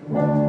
Thank you.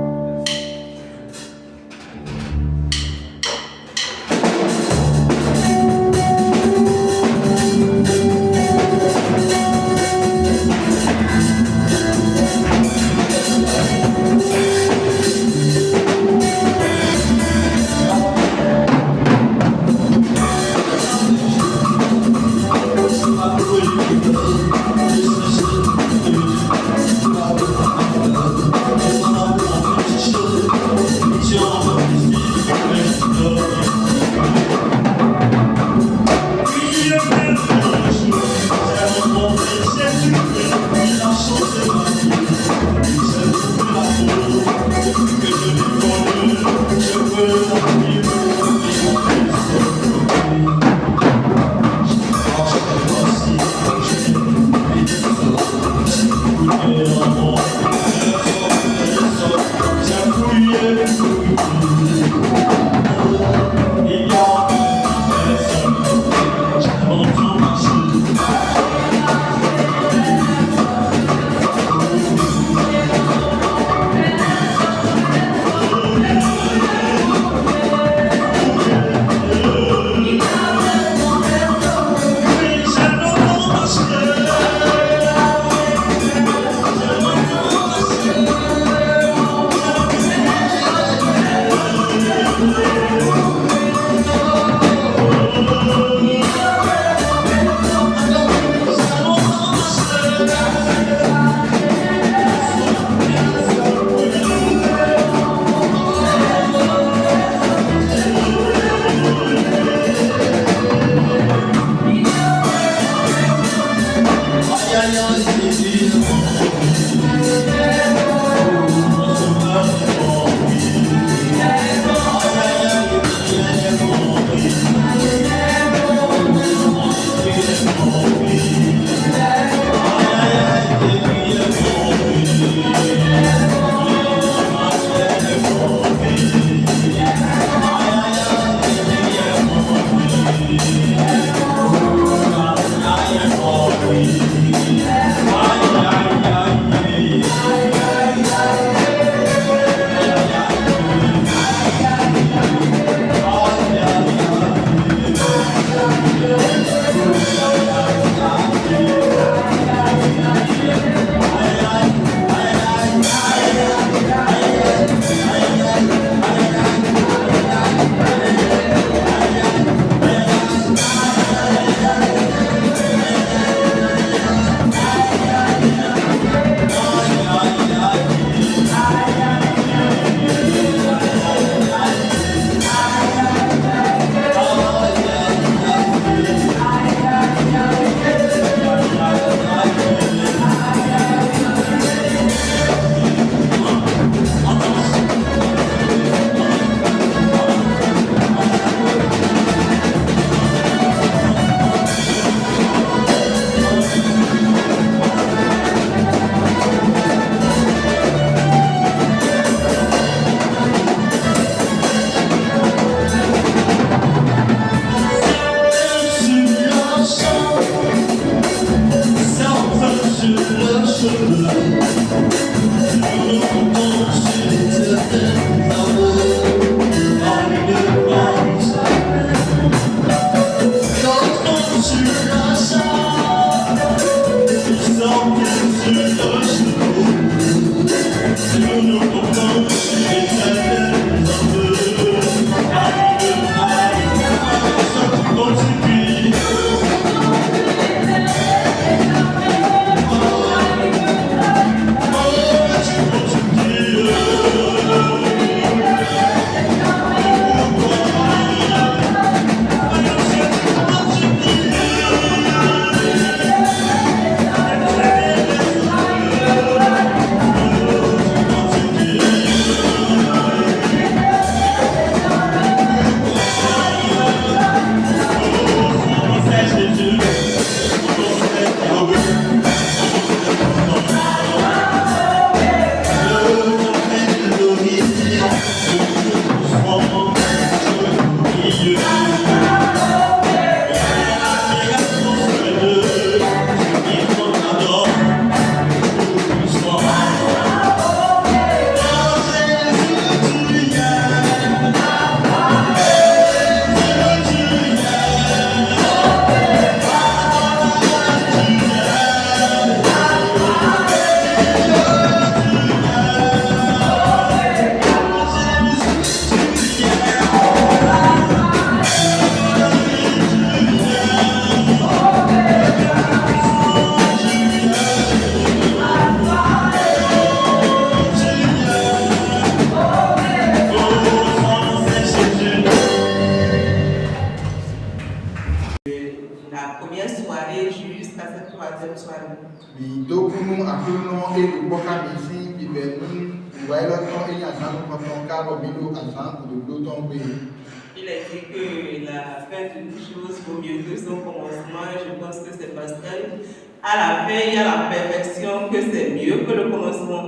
Il a dit que la fin d'une chose vaut mieux que son commencement. Je pense que c'est parce qu'à la fin, il y a la perfection, que c'est mieux que le commencement.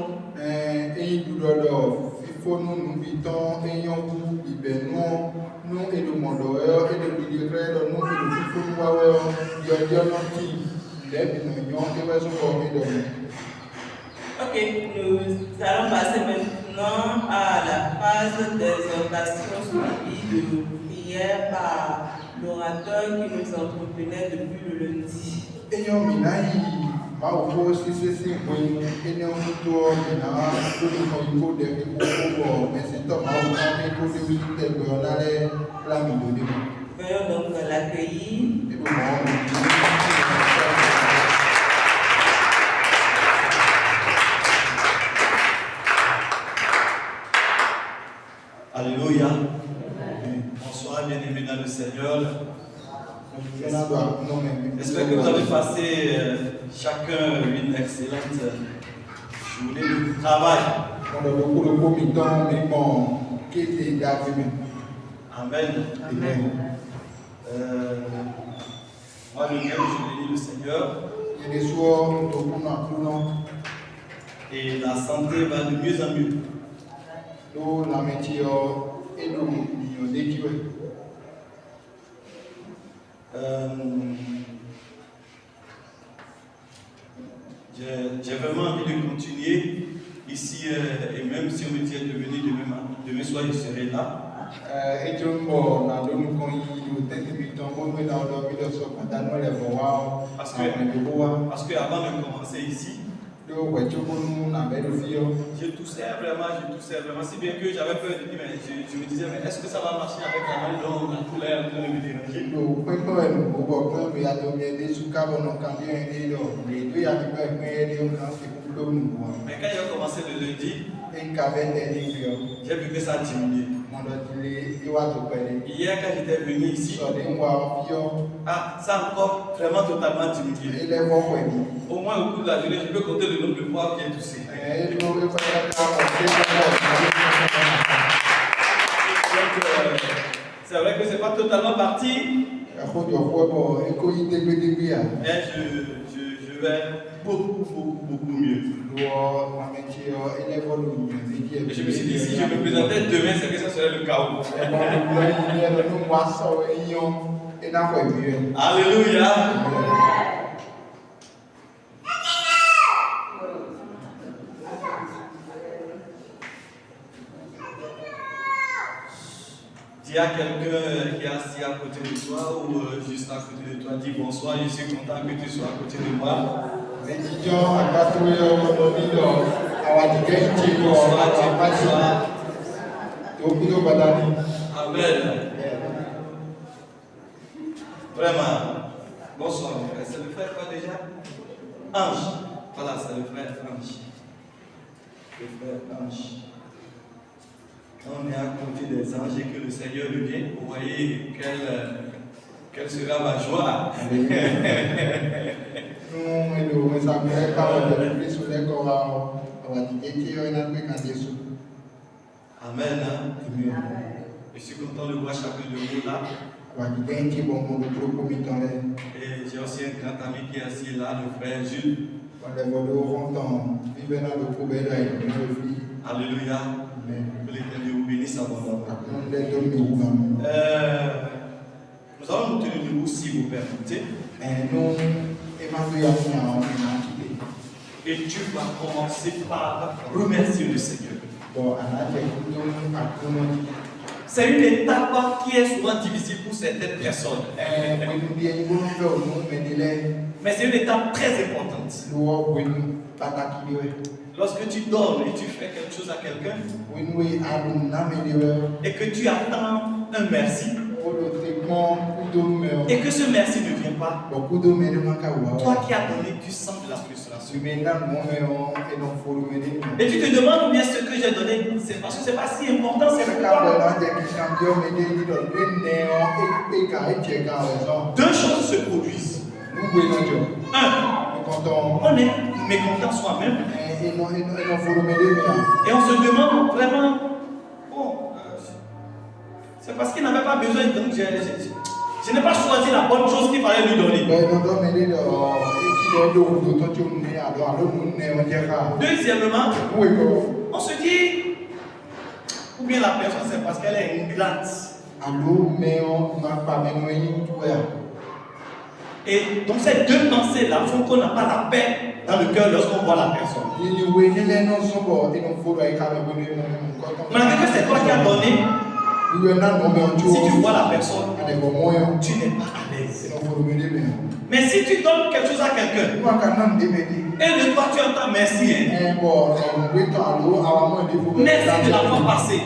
Ok, nous allons passer maintenant à la phase d'exhortation suivie de prière par l'orateur qui nous entretenait depuis le lundi. Veuillons donc l'accueillir. Alléluia. Bonsoir, bien-aimés dans le Seigneur. J'espère que vous avez passé chacun une excellente journée de travail. Amen. Amen. Moi, le même, je bénis le Seigneur. Et la santé va de mieux en mieux. J'ai vraiment envie de continuer ici et même si on me dit de venir demain soir, je serai là. Parce que avant de commencer ici, je toussais vraiment, si bien que j'avais peur de dire, mais je me disais, mais est-ce que ça va marcher avec la main dont la couleur est en train de me déranger? Mais quand j'ai commencé le lundi, j'ai vu que ça a diminué. Hier, quand j'étais venu ici, ça a encore vraiment totalement diminué. Au moins au cours de la journée, je peux compter le nombre de fois que j'ai toussé. C'est vrai que ce n'est pas totalement parti. Mais je vais beaucoup mieux. Et je me suis dit, si je me présentais demain, c'est que ça serait le chaos. Alléluia. Dis à quelqu'un qui est assis à côté de toi ou juste à côté de toi, dis bonsoir, je suis content que tu sois à côté de moi. Amen. Vraiment. Bonsoir mon frère. C'est le frère quoi déjà? Ange. Voilà, c'est le frère Ange. Le frère Ange. Quand on est à côté des anges et que le Seigneur revient, vous voyez quelle sera ma joie. Amen. Je suis content de voir chacun de vous là. Et j'ai aussi un grand ami qui est assis là, le frère Jules. Alléluia. Que l'Éternel vous bénisse abondamment. Nous allons nous tenir debout si vous permettez. Et tu vas commencer par remercier le Seigneur. C'est une étape qui est souvent difficile pour certaines personnes. Mais c'est une étape très importante. Lorsque tu donnes et tu fais quelque chose à quelqu'un et que tu attends un merci et que ce merci ne vient pas, toi qui as donné, tu sens de la frustration. Et tu te demandes bien ce que j'ai donné, c'est parce que ce n'est pas si important, c'est pourquoi. Deux choses se produisent. Un, On est mécontent soi-même. Et on se demande vraiment, bon, c'est parce qu'il n'avait pas besoin, donc je n'ai pas choisi la bonne chose qu'il fallait lui donner. Deuxièmement, on se dit, ou bien la personne c'est parce qu'elle est ingrate. Et donc ces deux pensées-là font qu'on n'a pas la paix dans le cœur lorsqu'on voit la personne. Malgré que c'est toi qui as donné, si tu vois la personne, tu n'es pas à l'aise. Mais si tu donnes quelque chose à quelqu'un, et de toi tu entends merci. Merci de la fois passée.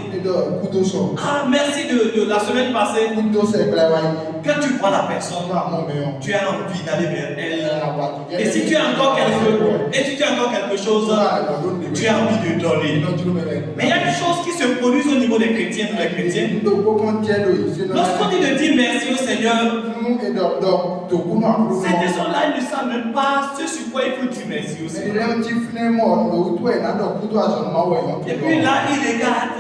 Ah, merci de la semaine passée. Quand tu vois la personne, tu as envie d'aller vers elle. Et si tu as encore quelque chose, tu as envie de donner. Mais il y a une chose qui se produit au niveau des chrétiens, tous les chrétiens. Lorsqu'on dit de dire merci au Seigneur, ces personnes-là, ils ne savent même pas ce sur quoi il faut dire merci au Seigneur. Et puis là, il regarde.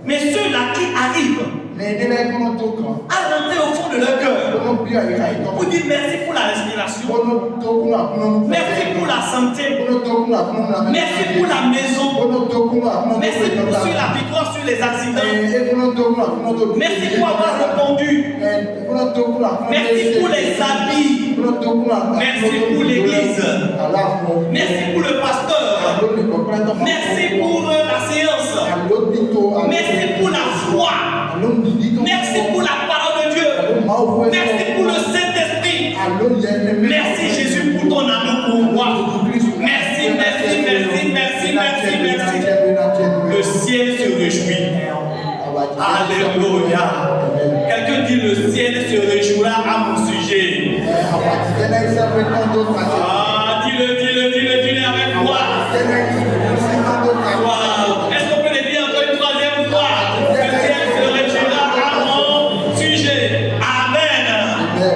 Mais ceux-là qui arrivent à rentrer au fond de leur cœur pour dire merci pour la respiration, merci pour la santé, merci pour la maison, merci pour la victoire sur les accidents, merci pour avoir répondu, merci pour les habits, merci pour l'église, merci pour le pasteur, merci pour la séance, merci pour la foi. Merci pour la parole de Dieu. Merci pour le Saint-Esprit. Merci Jésus pour ton amour pour moi. Merci. Le ciel se réjouit. Alléluia. Quelqu'un dit le ciel se réjouira à mon sujet. Ah, dis-le avec moi. Est-ce qu'on peut le dire encore une troisième fois? Le ciel se réjouira à mon sujet. Amen.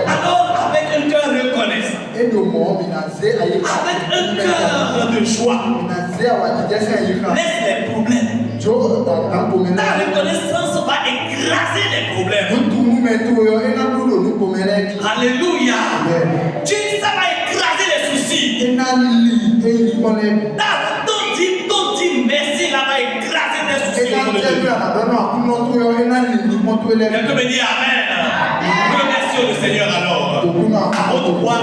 Alors, avec un cœur reconnaissant, avec un cœur de joie, laisse les problèmes. Ta reconnaissance va écraser les problèmes. Alléluia. Ça va écraser les soucis. Ton dit merci, là va écraser tes soucis. Quelqu'un me dit Amen. Remercions le Seigneur alors. Avant de voir.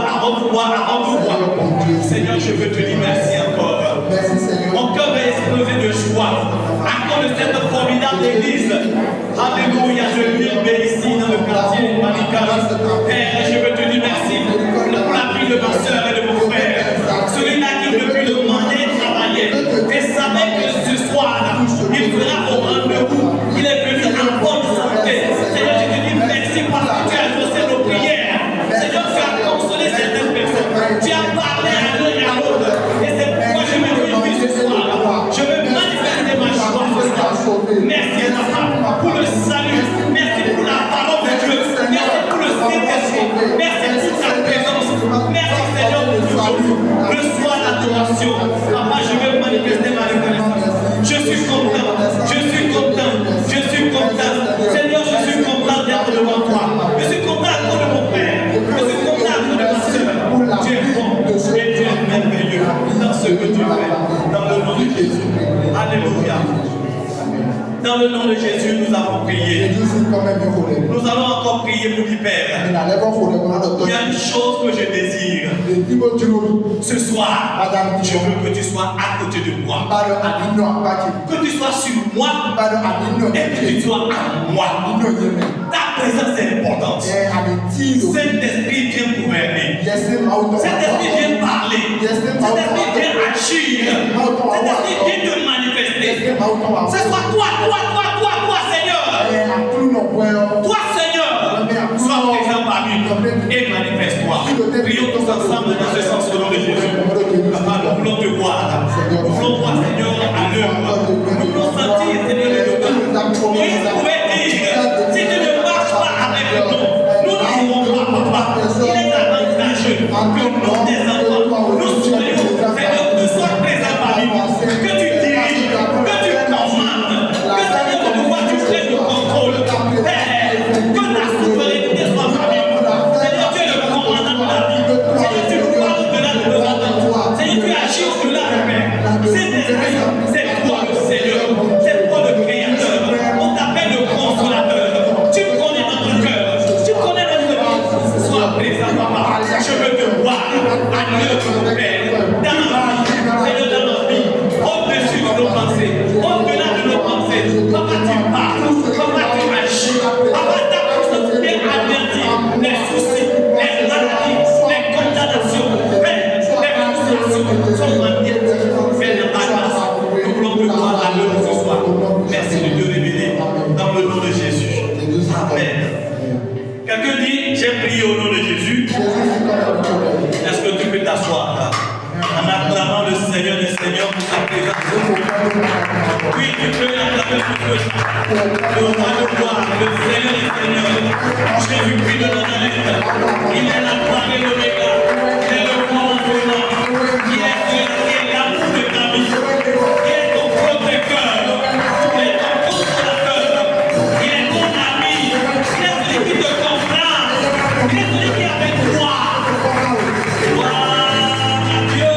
Seigneur, je veux te dire merci encore. Mon cœur va exploser de joie. À cause de cette formidable église. Alléluia, je viens ici dans le quartier Manicas. Père, je veux te dire merci pour la vie de ma soeur et de mon frère. Celui-là qui depuis le demander travailler. Et savait que ce soir, il fera au rendez-vous. Il est venu en bonne santé. Seigneur, je te dis merci parce que tu as exaucé nos prières. Seigneur, tu as consolé certaines personnes. Tu as parlé à l'un et à l'autre. Et c'est pourquoi je me réjouis ce soir. Je veux manifester ma joie ce soir. Merci Papa pour le salut. Merci pour la parole de Dieu. Merci pour le Saint-Esprit. Merci pour ta présence. Merci Seigneur pour toujours. Reçois l'adoration. Papa, je veux manifester ma reconnaissance. Je suis content. Seigneur, je suis content d'être devant toi. Je suis content à cause de mon père. Je suis content à cause de ma soeur. Tu es bon et tu es merveilleux dans ce que tu fais. Dans le nom de Jésus. Alléluia. Dans le nom de Jésus, nous avons prié. Nous allons encore prier pour lui, Père. Il y a une chose que je désire. Ce soir, je veux que tu sois à côté de moi. Que tu sois sur moi et que tu sois à moi. Ta présence est importante. Saint-Esprit vient gouverner. Saint-Esprit vient parler. Saint-Esprit vient agir. Saint-Esprit vient te manifester. Ce soit toi, Seigneur. Toi, Seigneur, sois présent parmi nous et manifeste-toi. Prions tous ensemble dans ce sens au nom de Jésus. Papa, nous voulons te voir. Nous voulons voir, Seigneur, à l'œuvre. Nous voulons sentir, Seigneur, le temps. Moïse pouvait dire, si tu ne marches pas avec nous, nous ne pourrons pas, Papa. Il est avantageux Seigneur des Seigneurs pour sa présence. Oui, tu peux l'acclamer pour ce le roi de gloire, le Seigneur des Seigneurs, Jésus-Christ de Nazareth. Il est la gloire et l'oméga, il est le commandement, il est l'amour de ta vie, il est ton protecteur, il est ton consolateur, il est ton ami, il est celui qui te comprend, il est celui qui est avec toi. Gloire à Dieu.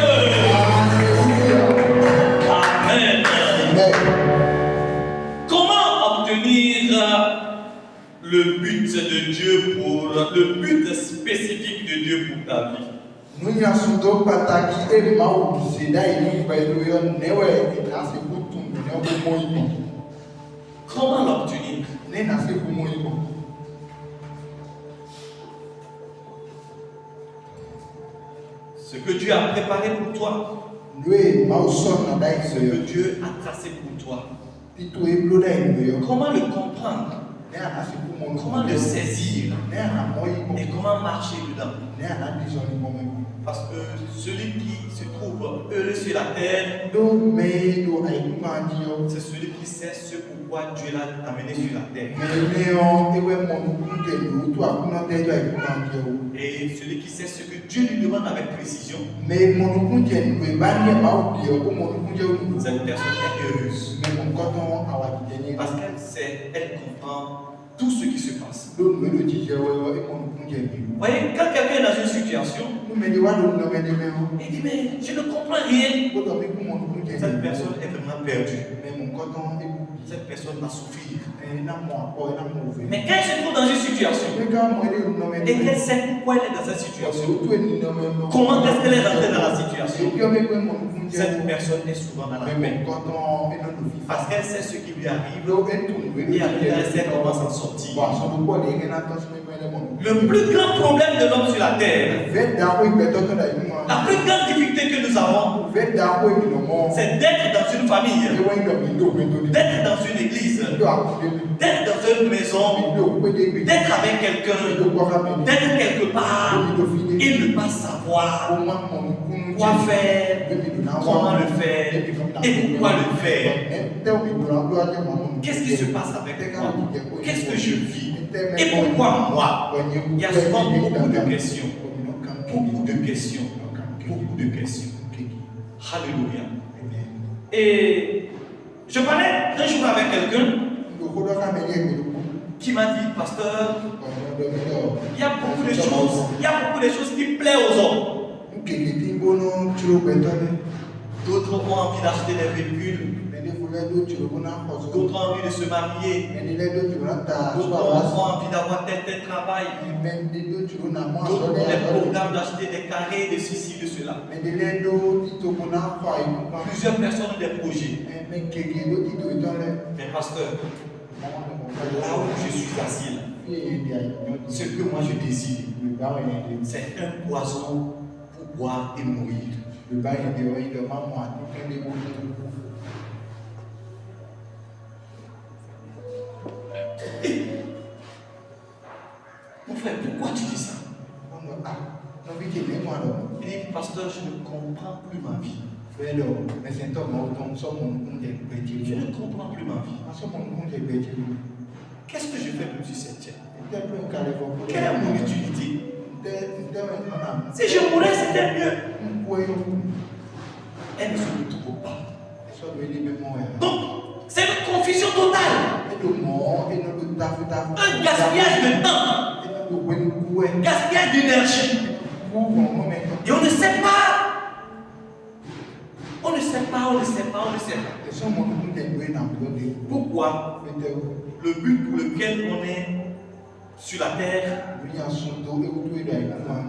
Amen. Comment obtenir le but de Dieu pour le but spécifique de Dieu pour ta vie? Comment l'obtenir? Ce que Dieu a préparé pour toi, ce que Dieu a tracé pour toi. Comment le comprendre? Comment le saisir? Et comment marcher dedans? Parce que celui qui se trouve heureux sur la terre, c'est celui qui sait ce pourquoi Dieu l'a amené sur la terre. Et celui qui sait ce que Dieu lui demande avec précision, cette personne est heureuse. Parce qu'elle sait, elle comprend tout ce qui se passe. Vous voyez, quand quelqu'un est dans une situation, il dit, mais je ne comprends rien. Cette personne est vraiment perdue. Cette personne va souffrir. Mais quand elle se trouve dans une situation, et qu'elle sait pourquoi elle est dans cette situation, comment est-ce qu'elle est rentrée dans la situation, cette personne est souvent dans la paix. Parce qu'elle sait ce qui lui arrive, et après elle sait comment s'en sortir. Le plus grand problème de l'homme sur la terre, la plus grande difficulté que nous avons, c'est d'être dans une famille, d'être dans une église, d'être dans une maison, d'être avec quelqu'un, d'être quelque part et ne pas savoir quoi faire, comment le faire et pourquoi le faire. Qu'est-ce qui se passe avec moi? Qu'est-ce que je vis? Et pourquoi moi? Il y a souvent beaucoup de questions. Beaucoup de questions. Beaucoup de questions. Alléluia. Et je parlais un jour avec quelqu'un qui m'a dit, pasteur, il y a beaucoup de choses qui plaisent aux hommes. D'autres ont envie d'acheter des véhicules. D'autres ont envie de se marier. D'autres ont envie d'avoir tel travail. D'autres ont des programmes d'acheter des carrés, de ceci, de cela. Plusieurs personnes ont des projets. Mais pasteur, là où je suis assis, ce que moi je désire, c'est un poison pour boire et mourir. Mon frère, pourquoi tu dis ça? Il dit, pasteur, je ne comprends plus ma vie. Je ne comprends plus ma vie. Qu'est-ce que je fais plus sur cette terre? Quelle est mon utilité? Si je mourais, c'était mieux. Elle ne se retrouve pas. Donc, c'est une confusion totale. Un gaspillage de temps. Gaspillage d'énergie. Et on ne sait pas. On ne sait pas. Pourquoi? Le but pour lequel on est sur la terre,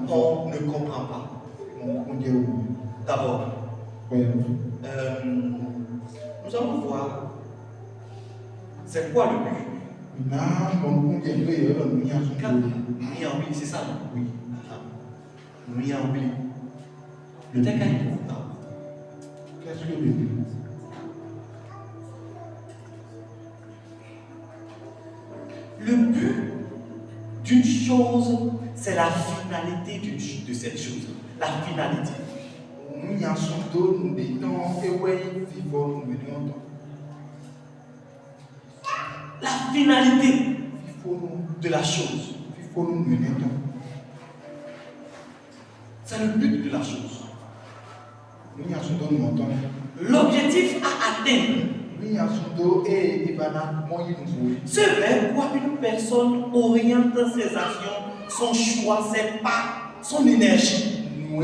on ne comprend pas. D'abord, nous allons voir c'est quoi le but. C'est ça, non? Oui. Le texte est important. Qu'est-ce que le but? Le but d'une chose, c'est la finalité de cette chose. La finalité. La finalité de la chose. C'est le but de la chose. L'objectif à atteindre. Ce vers quoi une personne oriente ses actions, son choix, ses pas, son énergie. Le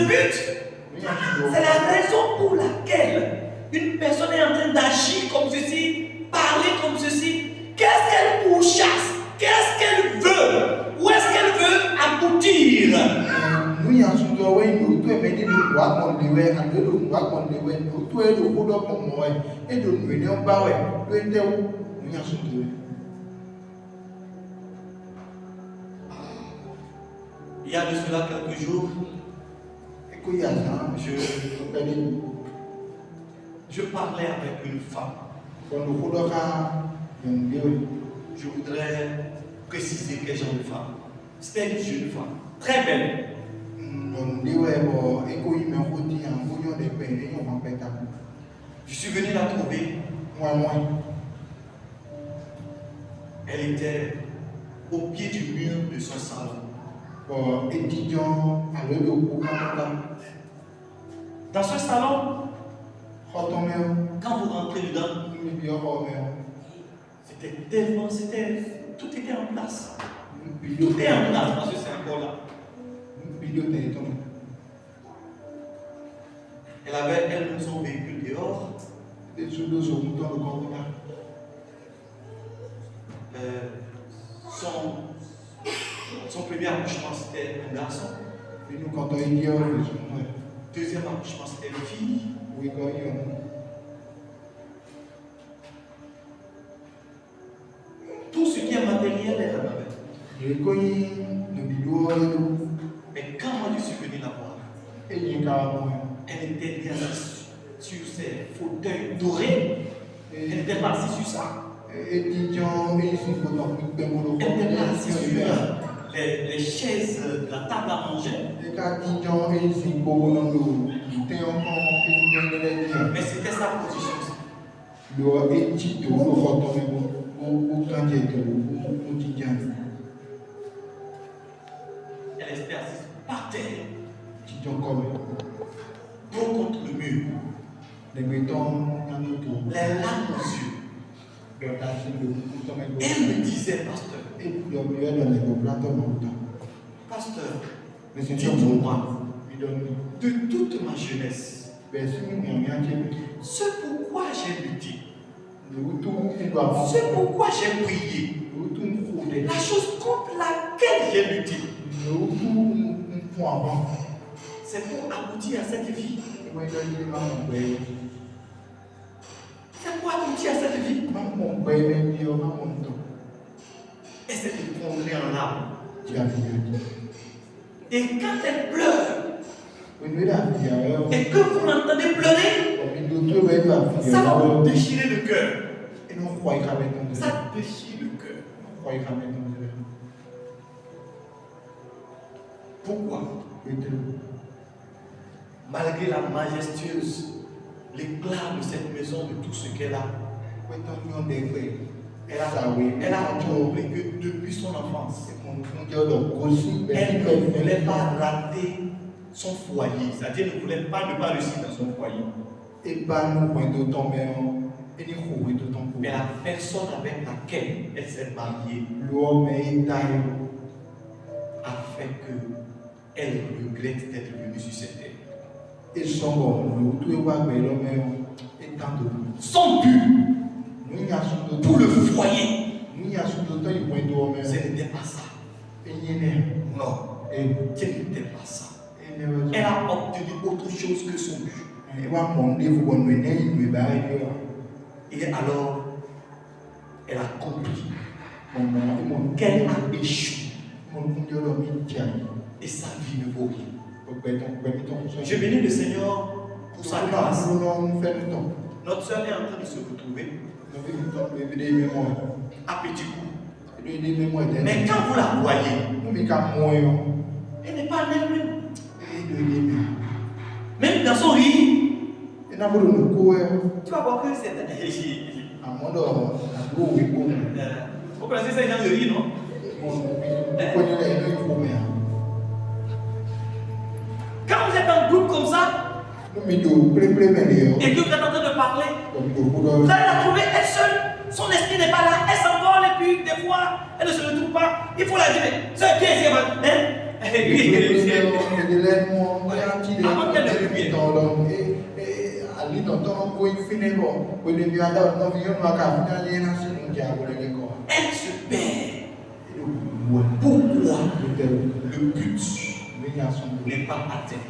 but, c'est la raison pour laquelle une personne est en train d'agir comme ceci, parler comme ceci. Qu'est-ce qu'elle pourchasse? Qu'est-ce qu'elle veut? Où est-ce qu'elle veut aboutir? Il y a de cela quelques jours, je parlais avec une femme. Je voudrais préciser quel genre de femme. C'était une jeune femme, très belle. Je suis venu la trouver. Elle était au pied du mur de son salon. Dans ce salon, quand vous rentrez dedans, c'était tellement, tout était en place. Tout est en place parce que c'est encore là. Elle avait elle son véhicule dehors. Son premier accouchement c'était un garçon. Deuxième accouchement c'était une fille. Tout ce qui est matériel, elle en avait. Mais quand moi je suis venu la voir, elle était assise sur ses fauteuils dorés. Elle n'était pas assise sur ça. Elle n'était pas assise sur les chaises de la table à manger. Mais c'était sa position. Elle était assise par terre, dos contre le mur, les larmes aux yeux. Elle me disait, pasteur, dites-moi, de toute ma jeunesse, ce pourquoi j'ai lutté, ce pourquoi j'ai prié, la chose contre laquelle j'ai lutté, c'est pour aboutir à cette vie. C'est pour aboutir à cette vie. Et c'est effondré en larmes. Et quand elle pleure, et que vous l'entendez pleurer, ça va vous déchirer le cœur. Ça déchire le cœur. Pourquoi? Malgré la majestueuse, l'éclat de cette maison, de tout ce qu'elle a, elle a compris que depuis son enfance, elle ne voulait pas rater son foyer. C'est-à-dire qu'elle ne voulait pas ne pas réussir dans son foyer. Mais la personne avec laquelle elle s'est mariée a fait qu'elle regrette d'être venue sur cette terre. Son but pour le foyer, ce n'était pas ça. Non, ce n'était pas ça. Elle a obtenu autre chose que son but. Et alors, elle a compris qu'elle a échoué. Et sa vie ne vaut rien. Je bénis le Seigneur pour sa grâce. Notre soeur est en train de se retrouver à petit coup. Mais quand vous la voyez, elle n'est pas elle-même. Même dans son riz, tu vas voir que c'est. Vous connaissez ces gens de riz, non? Quand vous êtes en groupe comme ça, et que vous êtes en train de parler, vous allez la trouver elle seule. Son esprit n'est pas là, elle s'envole et puis des fois, elle ne se retrouve pas. Il faut la dire, c'est qui est avant qu'elle ne revienne. Elle se perd. Pourquoi? Le but n'est pas atteint.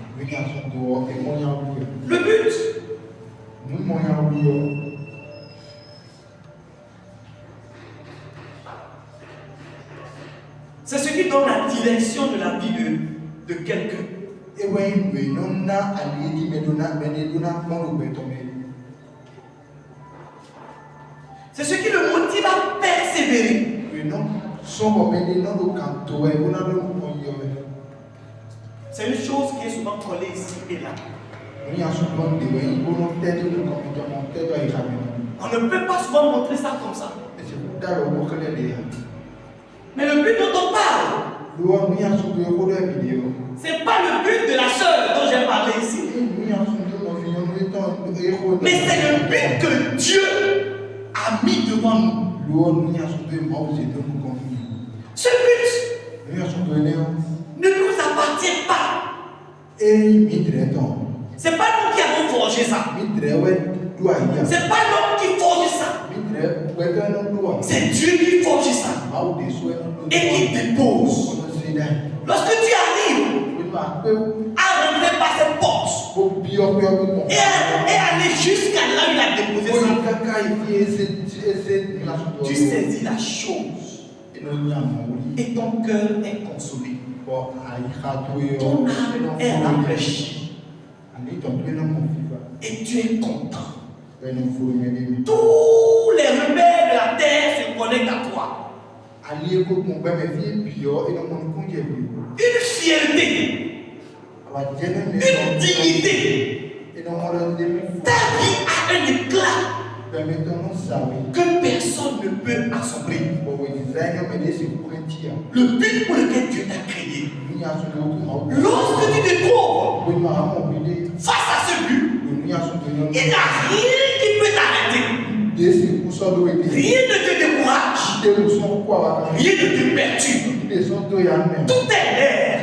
Le but, c'est ce qui donne la direction de la vie de quelqu'un. C'est ce qui le motive à persévérer. C'est une chose qui est souvent collée ici et là. On ne peut pas souvent montrer ça comme ça. Mais le but dont on parle, c'est pas le but de la sœur dont j'ai parlé ici. Mais c'est le but que Dieu a mis devant nous. Ce but ne nous appartient pas. C'est pas nous qui avons forgé ça. C'est pas l'homme qui forge ça. C'est Dieu qui forge ça et qui dépose. Lorsque tu arrives à rentrer par cette porte et aller jusqu'à là où il a déposé ça, tu saisis la chose et ton cœur est consolé. Ton âme est rafraîchie et tu es content. Tous les rebelles de la terre se connectent à toi. Une fierté, une dignité. Ta vie a un éclat que personne ne peut assombrir. Le but pour lequel Dieu t'a créé, lorsque tu te trouves face à ce but, il n'y a rien qui peut t'arrêter. Rien ne te décourage. Rien ne te perturbe. Tout est l'air.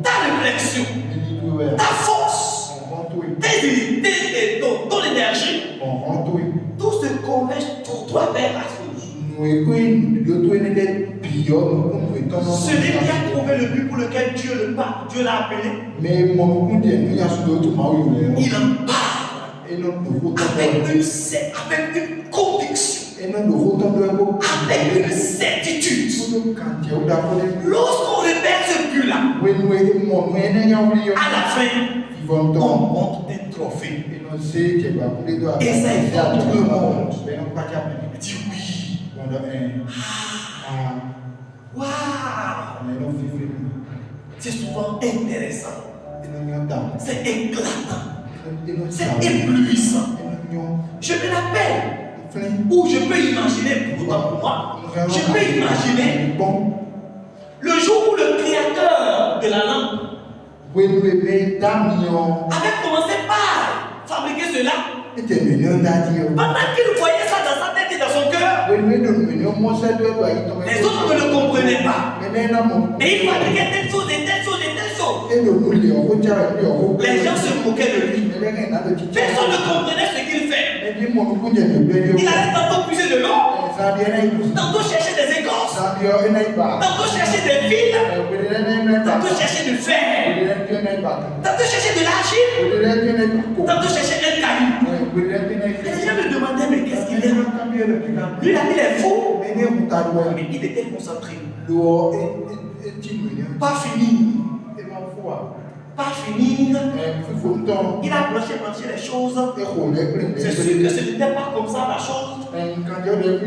Ta réflexion, ta force, ton énergie, tout se converge pour toi vers la chose. Celui qui a trouvé le but pour lequel Dieu l'a appelé, il en parle avec une conviction, avec une certitude. Lorsqu'on répète ce but-là, à la fin, on monte des trophées. Et ça est dans tout le monde. Dis oui. Waouh! C'est souvent intéressant. C'est éclatant. C'est éblouissant. Je me rappelle, ou je peux imaginer, pour moi, je peux imaginer le jour où le créateur de la lampe avait commencé par fabriquer cela. Pendant qu'il voyait ça dans sa tête et dans son cœur, les autres ne le comprenaient pas. Et il fabriquait telle chose et telle chose et telle chose. Les gens se moquaient de lui. Personne ne comprenait ce qu'il fait. Il allait tantôt puiser de l'eau, tantôt chercher des écorces, tantôt chercher des fils, tantôt chercher du fer, tantôt chercher de l'argile, tantôt chercher un caillou. Et les gens me demandaient, mais qu'est-ce qu'il est? Lui, il est fou. Mais il était concentré. Pas fini. Pas fini. Il a blanchi les choses. C'est sûr que ce n'était pas comme ça la chose.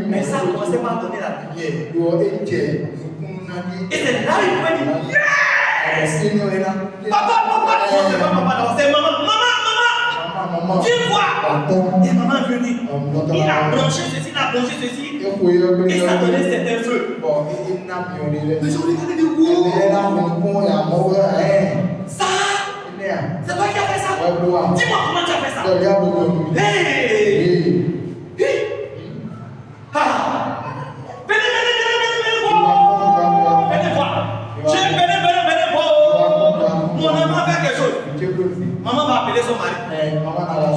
Mais ça a commencé par donner la lumière. Et c'est là où il pouvait dire yes! Papa, papa! Non, c'est pas papa, non, c'est maman, maman! Viens voir! Et maman est venue. Il a branché ceci, il a branché ceci. Et ça donnait certains feux. Mais je regardais de wow! Ça! C'est toi qui as fait ça? Dis-moi comment tu as fait ça? Hey! Ah! Venez voir! Venez voir! Mon enfant va faire quelque chose. Maman va appeler son mari.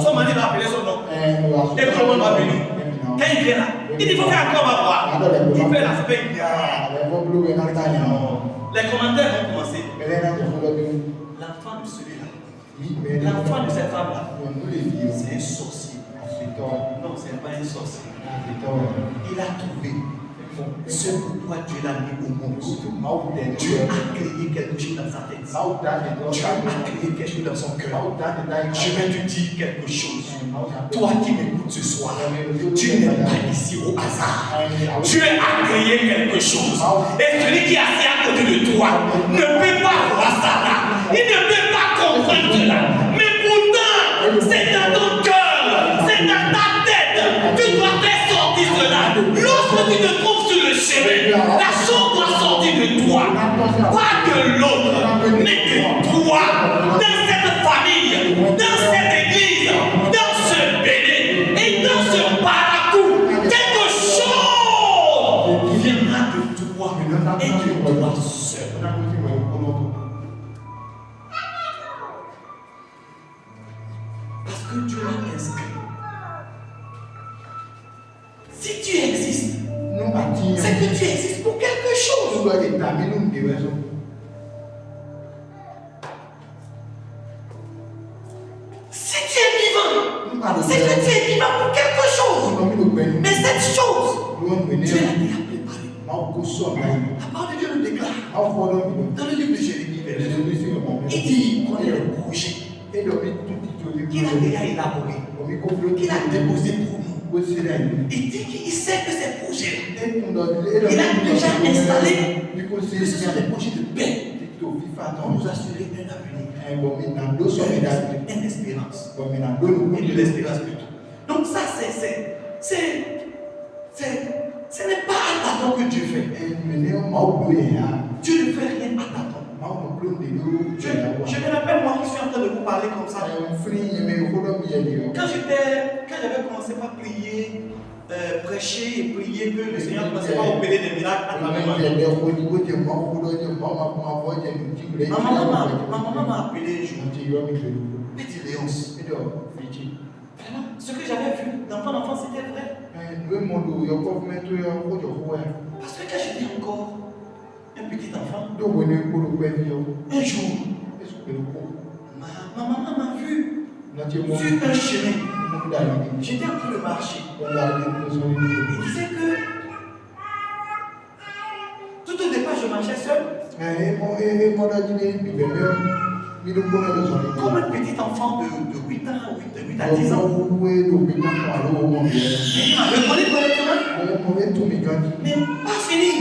Son mari va appeler son nom. Et tout le monde va venir. Quand il vient là, il dit faut faire encore ma voix. Il fait l'aspect. Les commentaires vont commencer. L'enfant de celui-là, l'enfant de cette femme-là, c'est un sorcier. Non, ce n'est pas un sorcier. Il a trouvé ce pourquoi Dieu l'a mis au monde. Dieu a créé quelque chose dans sa tête. Dieu a créé quelque chose dans son cœur. Je vais te dire quelque chose. Toi qui m'écoutes ce soir, tu n'es pas ici au hasard. Dieu a créé quelque chose. Et celui qui est assis à côté de toi ne peut pas voir ça là. Il ne peut pas comprendre cela. Mais pourtant, c'est dans ton cœur. C'est dans ta tête. Tu dois faire sortir cela. Lorsque tu te trouves sur le chemin, la chose doit sortir de toi. Pas de l'autre, mais de toi. Dans cette famille, dans cette église, dans ce béné et dans ce parcours, quelque chose viendra de toi et de toi seul. Parce que Dieu l'a inscrit. Si tu existes, c'est que tu existes pour quelque chose. Si tu es vivant, c'est que tu es vivant pour quelque chose. Mais cette chose, Dieu l'a déjà préparée. La parole de Dieu le déclare. Dans le livre de Jérémie, il dit qu'on est le projet qu'il a déjà élaboré, qu'il a déposé pour nous. Il dit qu'il sait que ces projets-là, il a déjà installé que ce sont des projets de paix pour nous assurer un avenir, une espérance, et de l'espérance plutôt. Donc ça, ce n'est pas à tâtons que Dieu fait. Dieu ne fait rien à tâtons. Je me rappelle moi qui suis en train de vous parler comme ça. Quand j'avais commencé par prier, prêcher et prier que le Seigneur commençait par opérer des miracles à travers moi. Ma maman m'a appelé un jour. Petit Léonce. Vraiment, ce que j'avais vu dans mon enfance, c'était vrai. Parce que quand j'étais encore un petit enfant, un jour, ma maman m'a vu sur un chemin. J'étais en train de marcher. Il disait que tout au départ, je marchais seul. Comme un petit enfant de 8 ans, 8 à 10 ans. Mais il m'avait connu correctement. Mais pas fini.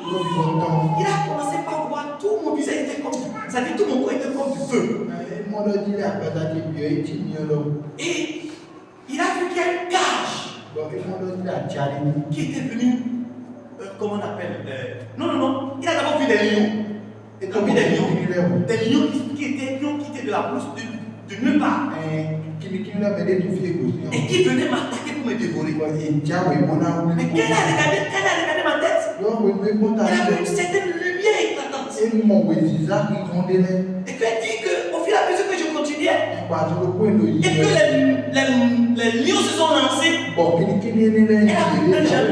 Il a commencé par voir tout mon visage était comme ça dit tout mon corps était comme du feu. Et il a vu qu'il y a une cage qui était venue, comment on appelle non, il a d'abord vu des lions. Des lions qui étaient de la bouche de nulle part. Et qui venaient m'attaquer pour me dévorer. Mais quand elle a regardé ma tête, il a vu une certaine lumière éclatante. Et puis elle dit qu'au fur et à mesure que je continuais, et que les lions se sont lancés, elle a vu un genre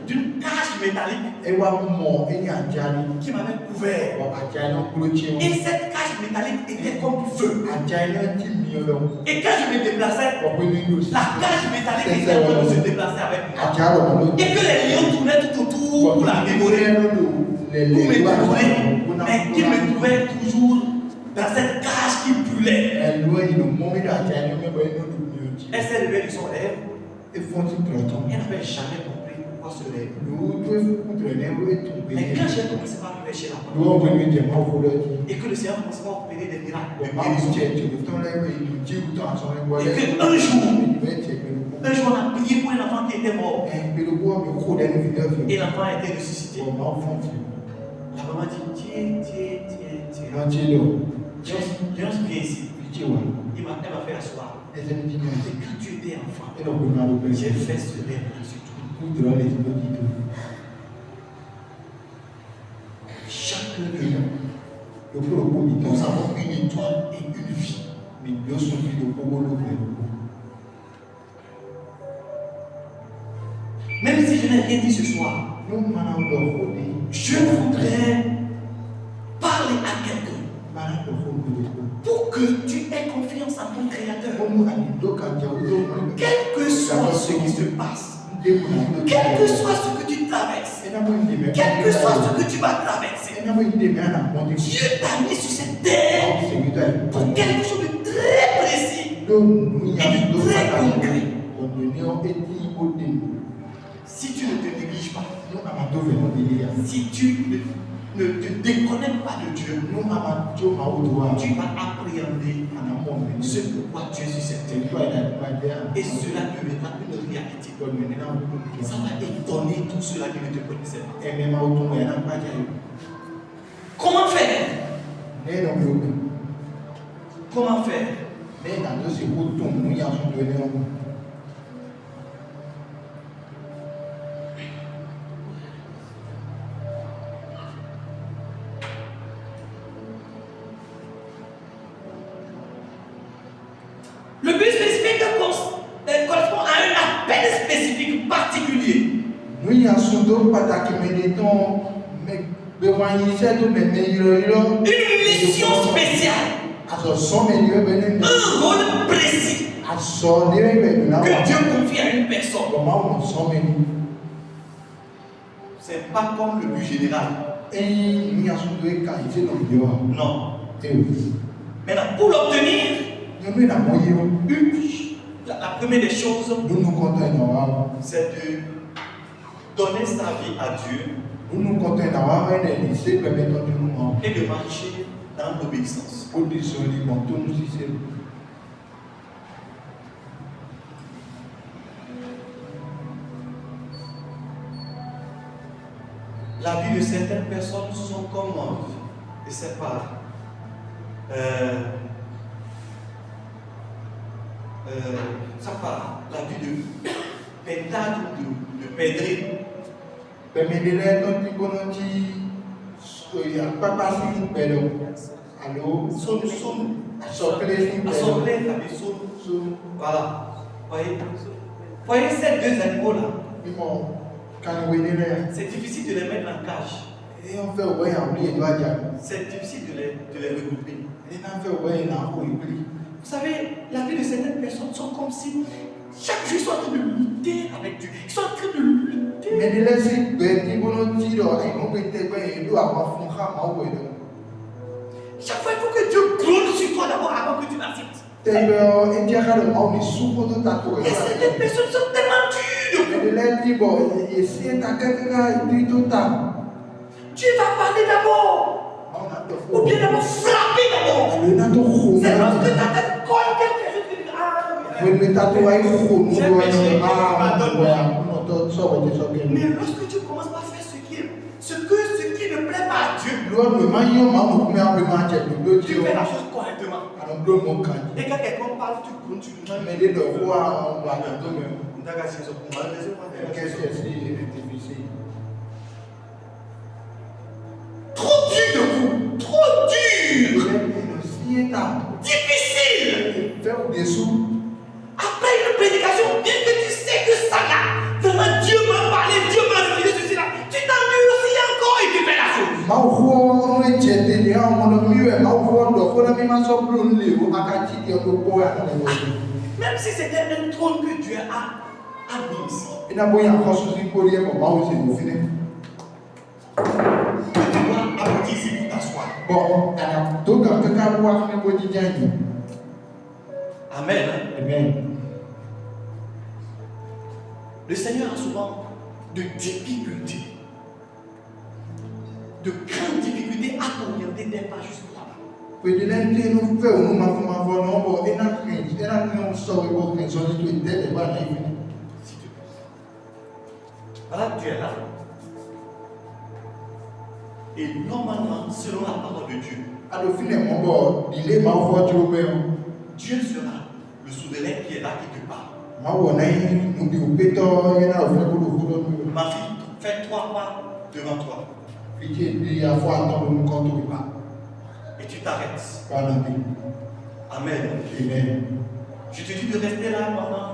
d'une cage métallique qui m'avait couvert. Et cette cage métallique était comme du feu. Et quand je me déplaçais, la cage métallique était en train de se déplacer avec moi. Et que les lions tournaient tout autour pour la dévorer, pour me dévorer, mais qui me trouvaient toujours dans cette cage qui brûlait. Elle s'est levée de son rêve. n'avait jamais compris pourquoi ce lait. Mais quand j'ai commencé par prêcher la parole, et que le Seigneur commençait à opérer des miracles, et qu'un jour on a prié pour un enfant qui était mort, et l'enfant a été ressuscité. La maman dit, tiens, viens ici. Elle m'a fait asseoir. Et quand tu étais enfant, j'ai fait ce lait sur toi. Chaque nuit, nous avons une étoile et une vie. Même si je n'ai rien dit ce soir, je voudrais parler à quelqu'un pour que tu aies confiance en ton Créateur. Quel que soit ce qui se passe, quel que soit ce que tu traverses, quel que soit ce que tu vas traverser, Dieu t'a mis sur cette terre pour quelque chose de très précis et de très concret. Si tu ne te négliges pas, si tu ne te déconnectes pas de Dieu, tu vas appréhender ce pourquoi tu es sur cette terre. Et cela deviendra une réalité. Ça va étonner tous ceux-là qui ne te connaissaient pas. Comment faire? Comment faire? Le but spécifique correspond à un appel spécifique particulier. Une mission spéciale. Un rôle précis que Dieu confie à une personne. C'est pas comme le but général. Non. Maintenant, pour l'obtenir, la première des choses, c'est de donner sa vie à Dieu et de marcher dans l'obéissance. La vie de certaines personnes sont comme, je ne sais pas, ça part, la vie de pétade ou de pédrine. Voilà. Voyez ces deux animaux-là. C'est difficile de les mettre en cage. C'est difficile de les regrouper. Vous savez, la vie de certaines personnes sont comme si chaque jour ils sont en train de lutter avec Dieu. Ils sont en train de lutter. Chaque fois, il faut que Dieu gronde sur toi d'abord avant que tu l'acceptes. Et certaines personnes sont tellement dures. Dieu va parler d'abord. Ou bien d'abord frapper d'abord. C'est lorsque ta tête colle quelque chose que tu dis, mais lorsque tu commences par faire ce qui ne plaît pas à Dieu, tu fais la chose correctement. Et quand quelqu'un parle, tu continues. Trop dur de vous, trop dur, difficile. Après une prédication, bien que tu sais que ça là, vraiment Dieu m'a parlé, Dieu m'a révélé ceci là, tu t'endurcis encore et tu fais la chose. Même si c'était un trône que Dieu a mis ici. Tu dois aboutir ici pour t'asseoir. Amen. Le Seigneur a souvent de difficultés, de grandes difficultés à t'orienter des pas jusqu'à là-bas. Voilà, tu es là. Et normalement, selon la parole de Dieu, Dieu sera le souverain qui est là qui te parle. Ma fille, fais 3 pas devant toi. Et tu t'arrêtes. Amen. Je te dis de rester là pendant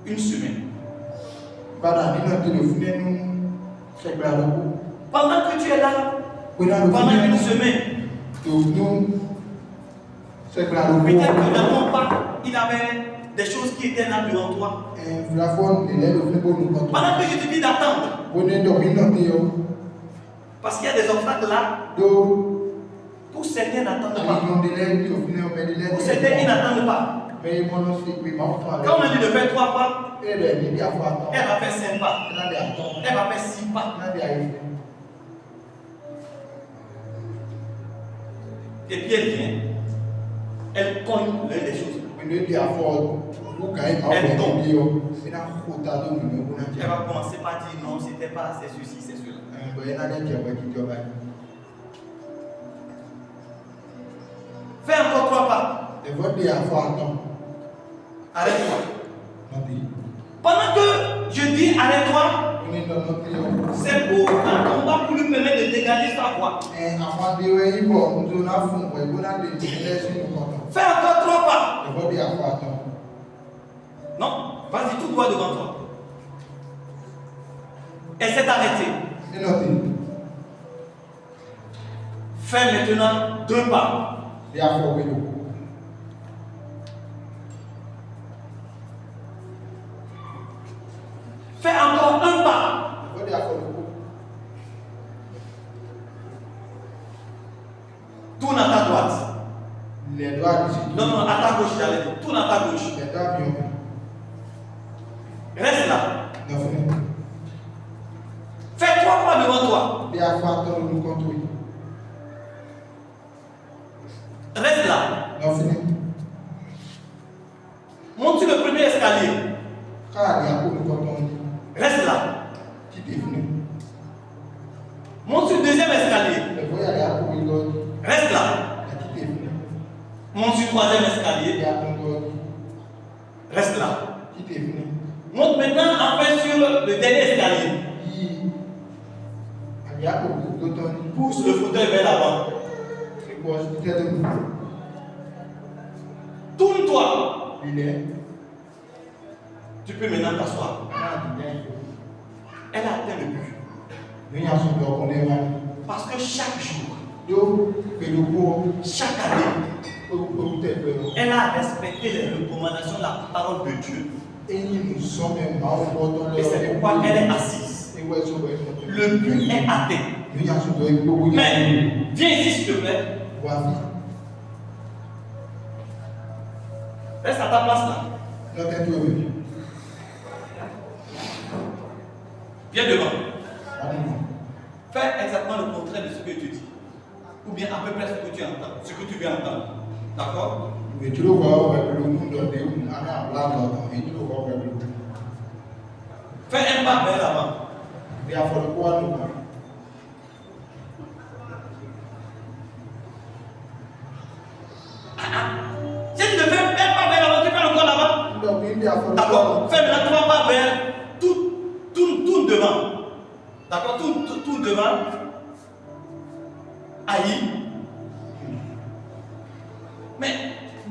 une semaine. Pendant que tu es là, pendant une semaine, peut-être que dans ton pas, il avait des choses qui étaient là devant toi. Pendant que je te dis d'attendre, parce qu'il y a des obstacles là, pour certains n'attendent pas. Pour certains, ils n'attendent pas. Quand on a dit de faire 3 pas, elle va faire 5 pas. Elle va faire 6 pas. Et puis elle vient. Elle cogne l'une des choses. Elle tombe. Elle va commencer par dire non, c'était pas assez ceci, c'est cela. Fais encore 3 pas. Arrête-toi. Pendant que je dis arrête-toi, c'est pour un combat pour lui permettre de dégager sa voix. Fais encore 3 pas. Non, vas-y tout droit devant toi. Essaie d'arrêter. Fais maintenant 2 pas. Fais encore 1 pas. Tourne à ta droite. Non, non, à ta gauche, j'allais dire. Tourne à ta gauche. Reste là. Fais 3 pas devant toi. Reste là. Monte sur le premier escalier. Reste là. Monte sur le deuxième escalier. Reste là. Monte sur le troisième escalier. Reste là. Monte maintenant enfin sur le dernier escalier. Pousse le fauteuil vers l'avant. Tourne-toi. Tu peux maintenant t'asseoir. Elle a atteint le but. Parce que chaque jour, chaque année, elle a respecté les recommandations de la parole de Dieu. Et c'est pourquoi elle est assise. Le but est atteint. Mais viens ici s'il te plaît. Reste à ta place là. Viens devant. Fais exactement le contraire de ce que tu dis. Ou bien à peu près ce que tu entends, ce que tu viens entendre. D'accord? Fais un pas vers l'avant. Si tu ne fais un pas vers l'avant, tu fais encore l'avant. D'accord? Fais maintenant 3 pas vers. Tourne devant. D'accord? Tourne devant. Aïe. Mais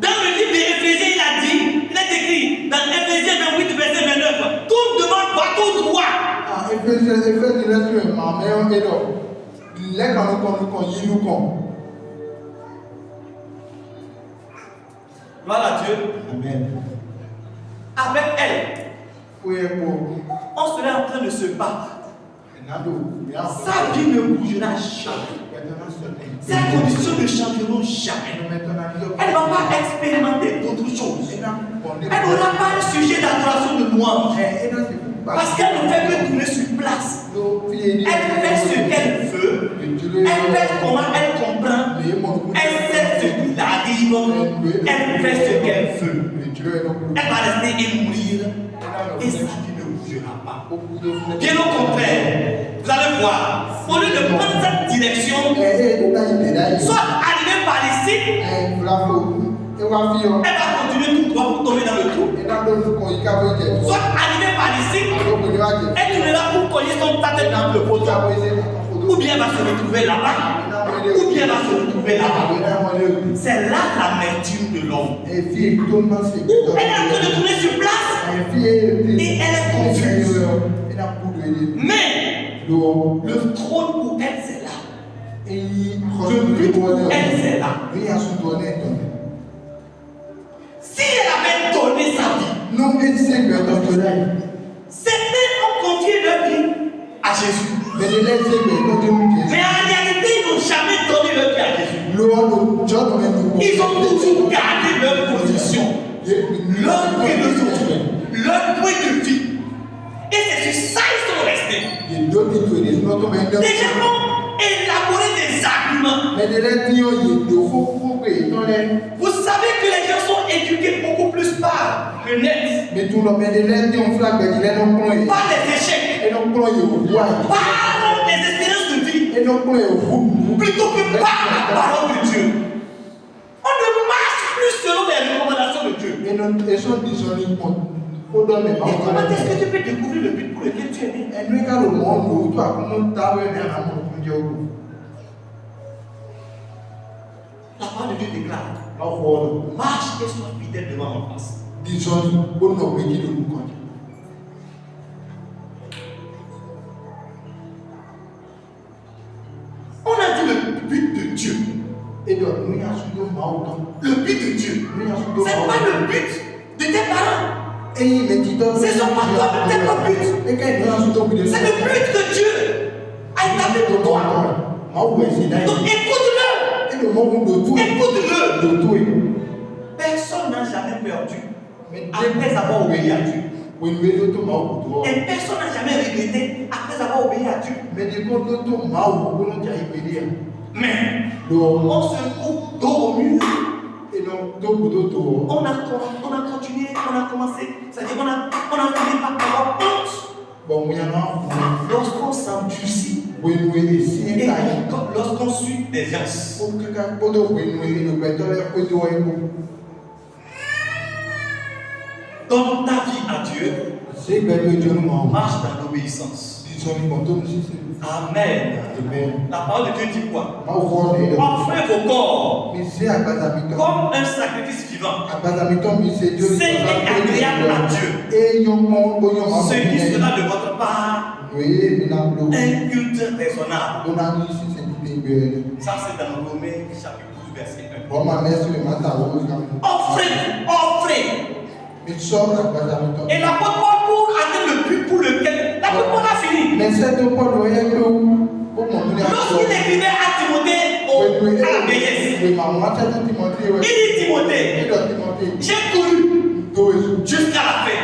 dans le livre d'Éphésiens, il a dit, il est écrit dans Éphésiens 28, verset 29, tourne devant, va tout droit. Voilà Dieu. Amen. Avec elle, on serait en train de se battre. Sa vie ne bougera jamais. Ses conditions ne changeront jamais. Elle ne va pas expérimenter d'autres choses. Elle n'aura pas un sujet d'adoration de moi. Parce qu'elle ne fait que tourner sur place. Elle fait ce qu'elle veut. Elle fait comment elle comprend. Elle sait ce qu'il arrive. Elle fait ce qu'elle veut. Elle va rester et mourir. Et sa vie ne bougera pas. Bien au contraire, vous allez voir, au lieu de prendre cette direction, soit arriver par ici, elle va continuer tout droit pour tomber dans le trou. Soit arriver par ici, elle tournera pour cogner son tête dans le poteau. Ou bien elle va se retrouver là-bas, ou bien elle va se retrouver là-bas. C'est là l'amertume de l'homme. Elle est en train de tourner sur place et elle est confuse. Mais le trône pour elle, c'est là. Le but pour elle, c'est là. Si elle avait donné sa vie, certains ont confié leur vie à Jésus. Mais en réalité, ils n'ont jamais donné leur vie à Jésus. Ils ont toujours gardé leur position, leur philosophie, leur point de vue. Et c'est sur ça qu'ils sont restés. Des gens ont élaboré des arguments. Vous savez que les gens sont éduqués beaucoup plus par le net, par les échecs, par les expériences de vie, plutôt que par la parole de Dieu. On ne marche plus selon les recommandations de Dieu. Et comment est-ce que tu peux découvrir le but pour lequel tu es né? La parole de Dieu déclare: marche et sois fidèle devant mon face. On a dit le but de Dieu. Le but de Dieu, c'est pas le but de tes parents. Ce ne sont pas toi tes propres buts. C'est le but que Dieu a établi pour toi. Donc écoute-le. Écoute-le. Personne n'a jamais perdu après avoir obéi à Dieu. Et personne n'a jamais regretté après avoir obéi à Dieu. Mais on se coupe dos au mur. On a continué, on a commencé. C'est-à-dire qu'on a fini par avoir honte. Lorsqu'on s'endurcit et lorsqu'on suit des gens. Donne ta vie à Dieu. Marche dans l'obéissance. Amen. La parole de Dieu dit quoi? Offrez vos corps comme un sacrifice vivant, saint et agréable à Dieu, ce qui sera de votre part un culte raisonnable. Ça, c'est dans Romains chapitre 12, verset 1. Offrez. Et l'apôtre Paul, pour atteindre le but pour lequel l'apôtre Paul a fini. Lorsqu'il écrivait à Timothée à la vieillesse, il dit: Timothée, j'ai couru jusqu'à la fin.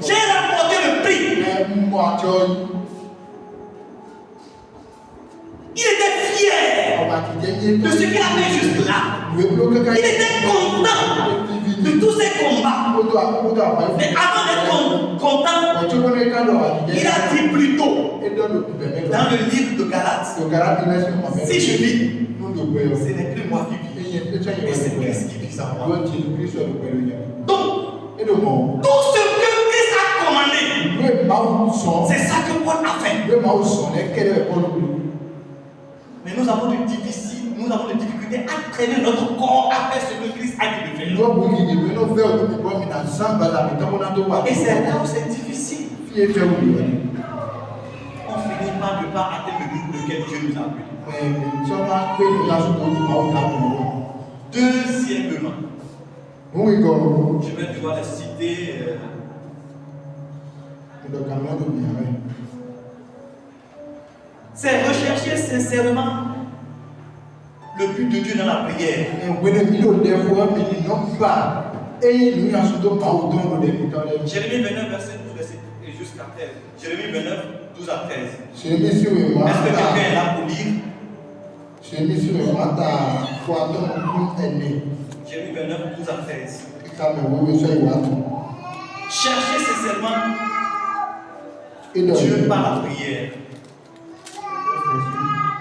J'ai remporté le prix. Il était fier de ce qu'il a fait juste là. Il était content de tous ces combats. Mais avant d'être content, il a dit plus tôt dans le livre de Galates: si je vis, ce n'est plus moi qui vis, mais c'est Christ qui vit en moi. Donc, tout ce que Christ a commandé, c'est ça que Paul a fait. Mais nous avons des difficultés à traîner notre corps à faire ce que Christ a dit de faire. Et c'est là où c'est difficile. On finit par ne pas atteindre le but pour lequel Dieu nous a appelés. Deuxièmement, je vais devoir les citer. C'est rechercher sincèrement le but de Dieu dans la prière. Jérémie 29, verset 12 jusqu'à jusqu'à 13. Jérémie 29, 12 à 13. Est-ce que quelqu'un est là pour lire? Jérémie 29, 12 à 13. Cherchez sincèrement Dieu par la prière.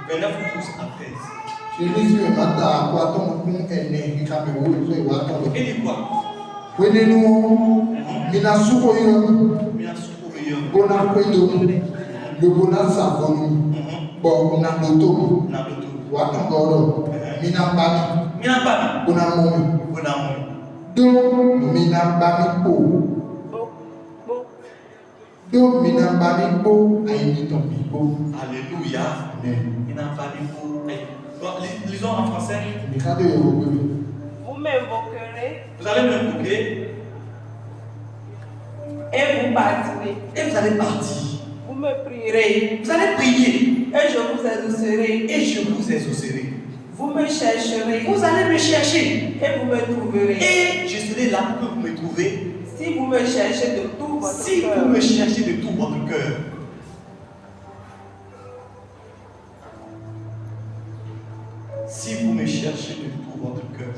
29, 12 à 13. Il dit quoi? Alléluia. Lisons en français. Vous m'invoquerez. Vous allez m'invoquer. Et vous partirez. Et vous allez partir. Vous me prierez. Vous allez prier. Et je vous exaucerai. Et je vous exaucerai. Vous me chercherez. Vous allez me chercher. Et vous me trouverez. Et je serai là pour vous me trouver. Si vous me cherchez de tout votre Si cœur. vous me cherchez de tout votre cœur. Si vous me cherchez de tout votre cœur.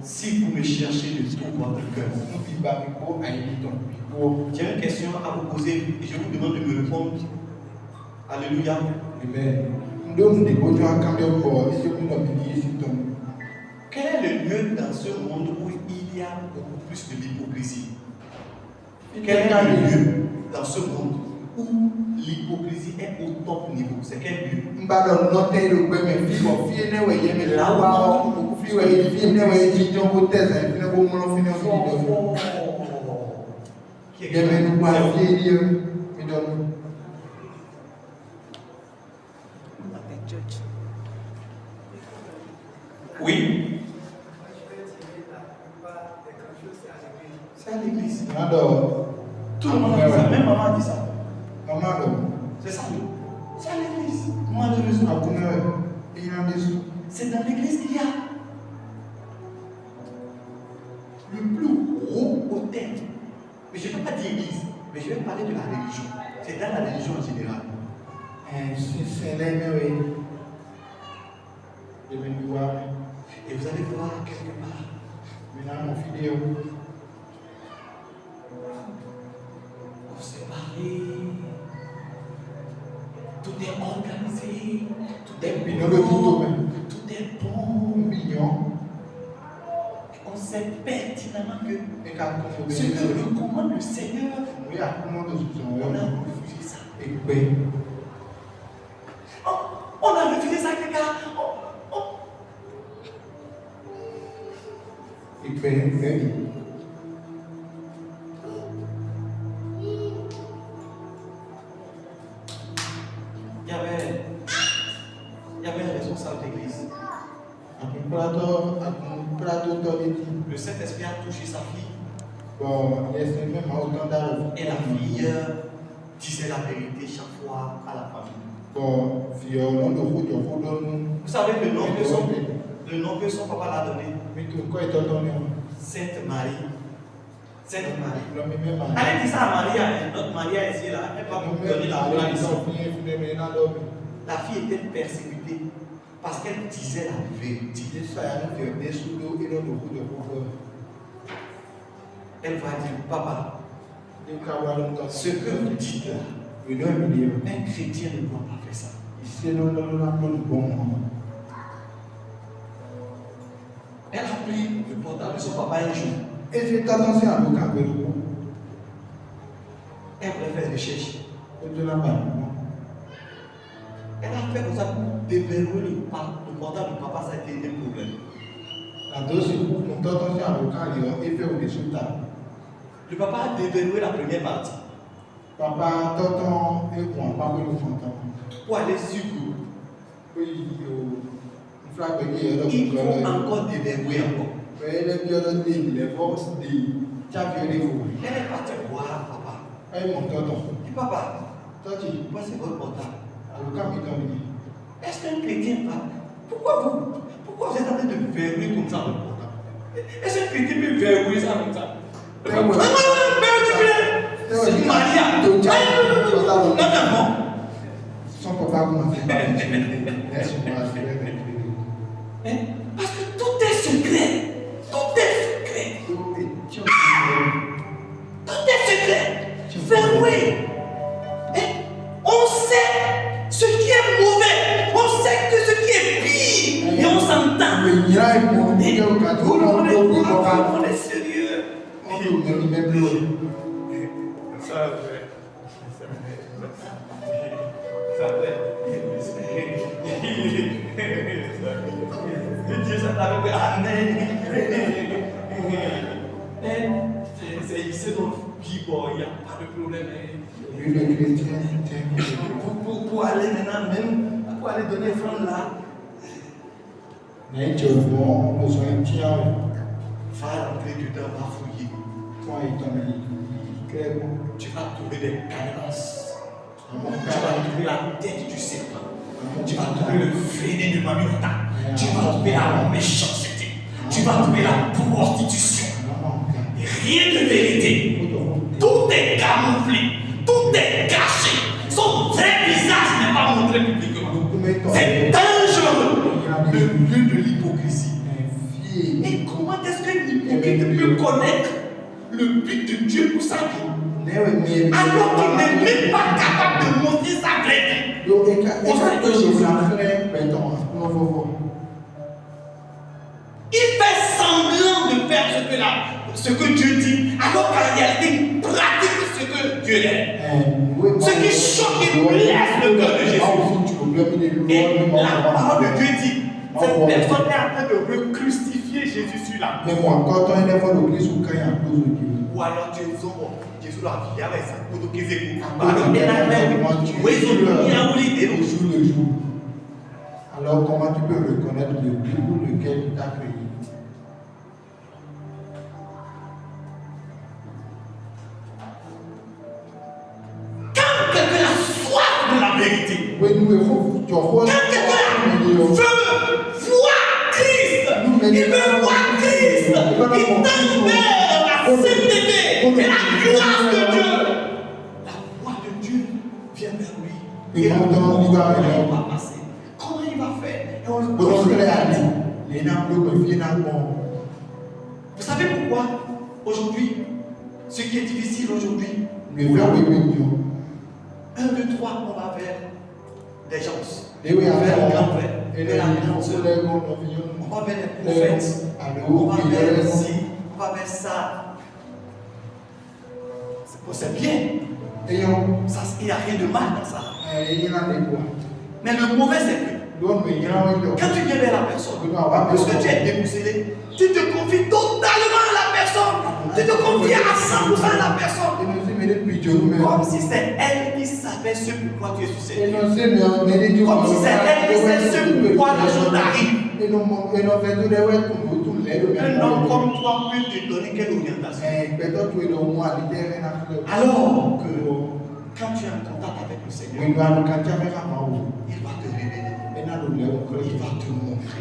Si vous me cherchez de tout votre cœur. J'ai une question à vous poser et je vous demande de me répondre. Alléluia. Amen. Quel est le lieu dans ce monde où il y a beaucoup plus de l'hypocrisie? Quel est le lieu dans ce monde où l'hypocrisie est au top niveau? C'est quel lieu? Oui. C'est à l'église. Tout le monde a dit ça. Même maman a dit ça. C'est ça. C'est à l'église. Malheureusement. C'est dans l'église qu'il y a le plus gros hôtel. Mais je ne vais pas dire église, mais je vais parler de la religion. C'est dans la religion en général. Et vous allez voir quelque part. On s'est parlé. Tout est organisé. Tout est bon. Tout est bon. On sait pertinemment que ce que recommande le Seigneur, on a refusé ça. On a refusé ça, les gars. Il y avait un responsable d'église. Le Saint-Esprit a touché sa fille. Et la fille disait la vérité chaque fois à la famille. Vous savez le nom que son papa l'a donné? Sainte Marie. Sainte Marie. Allez dire ça à Marie, notre Marie ici là, elle va vous donner la gloire ici. La fille était persécutée parce qu'elle disait la vérité. Elle va dire, papa, ce que vous dites là, un chrétien ne doit pas faire ça. Elle a pris le portable de son papa un jour. Elle voulait faire des recherches. Elle a fait comme ça pour déverrouiller le portable du papa, ça a été un problème. Le papa a déverrouillé la première partie. Pour aller sur Google. Il faut encore déverrouiller encore. Elle est partie voir papa. Dis papa, moi c'est votre portable. Est-ce qu'un chrétien va? Pourquoi vous êtes en train de verrouiller comme ça votre portable? Est-ce qu'un chrétien peut verrouiller ça comme ça? C'est Maria. Non. Son papa commence à Parce que tout est secret. Tout est secret. Tout est secret. Verrouillé. On sait ce qui est mauvais. On sait que ce qui est pire. Et on s'entend. On est sérieux. Dieu s'est avec Amen. C'est ici dans le Bible, il n'y a pas de problème. Pour aller maintenant, même pour aller donner offrande là. Va rentrer dedans, va fouiller. Tu vas trouver des cadences. Tu vas trouver la tête du serpent. Tu vas trouver le venin de Maminota. Tu vas trouver la méchanceté. Tu vas trouver la prostitution. Rien de vérité. Tout est camouflé. Tout est caché. Son vrai visage n'est pas montré publiquement. C'est dangereux. Le lieu de l'hypocrisie. Et comment est-ce que l'hypocrite peut connaître le but de Dieu pour sa vie alors qu'il n'est même pas capable de montrer sa vraie vie au sein de Jésus? Il fait semblant de faire ce que Dieu dit, alors qu'en réalité, il pratique ce que Dieu est. Ce qui choque et blesse le cœur de Jésus. Et la parole de Dieu dit, cette personne est en train de crucifier Jésus sur la croix. Ou alors Jésus l'a dit, avec ça, pour nous qu'ils écoutent. Alors comment tu peux reconnaître le but pour lequel il t'a créé? Quand quelqu'un a soif de la vérité, quand quelqu'un veut voir Christ, il veut voir Christ, il tend vers la sainteté et la grâce de Dieu. La voix de Dieu vient vers lui. Et comment il va passer? Comment il va faire? Et on le confie. Vous savez pourquoi aujourd'hui, ce qui est difficile aujourd'hui, 1, 2, 3, on va vers des gens. Vers les grands frères, vers la grande sœur. On va vers les prophètes. On va vers ci, on va vers ça. C'est bien. Il n'y a rien de mal dans ça. Mais le mauvais, c'est que quand tu viens vers la personne, parce que tu es déboussolé, tu te confies totalement à la personne. Tu te confies à 100% à la personne. Comme si c'est elle qui savait ce pourquoi tu es sur cette vie. Comme si c'est elle qui sait ce pourquoi les choses arrivent. Un homme comme toi peut te donner quelle orientation? Alors que quand tu es en contact avec le Seigneur, il va te révéler. Il va te montrer.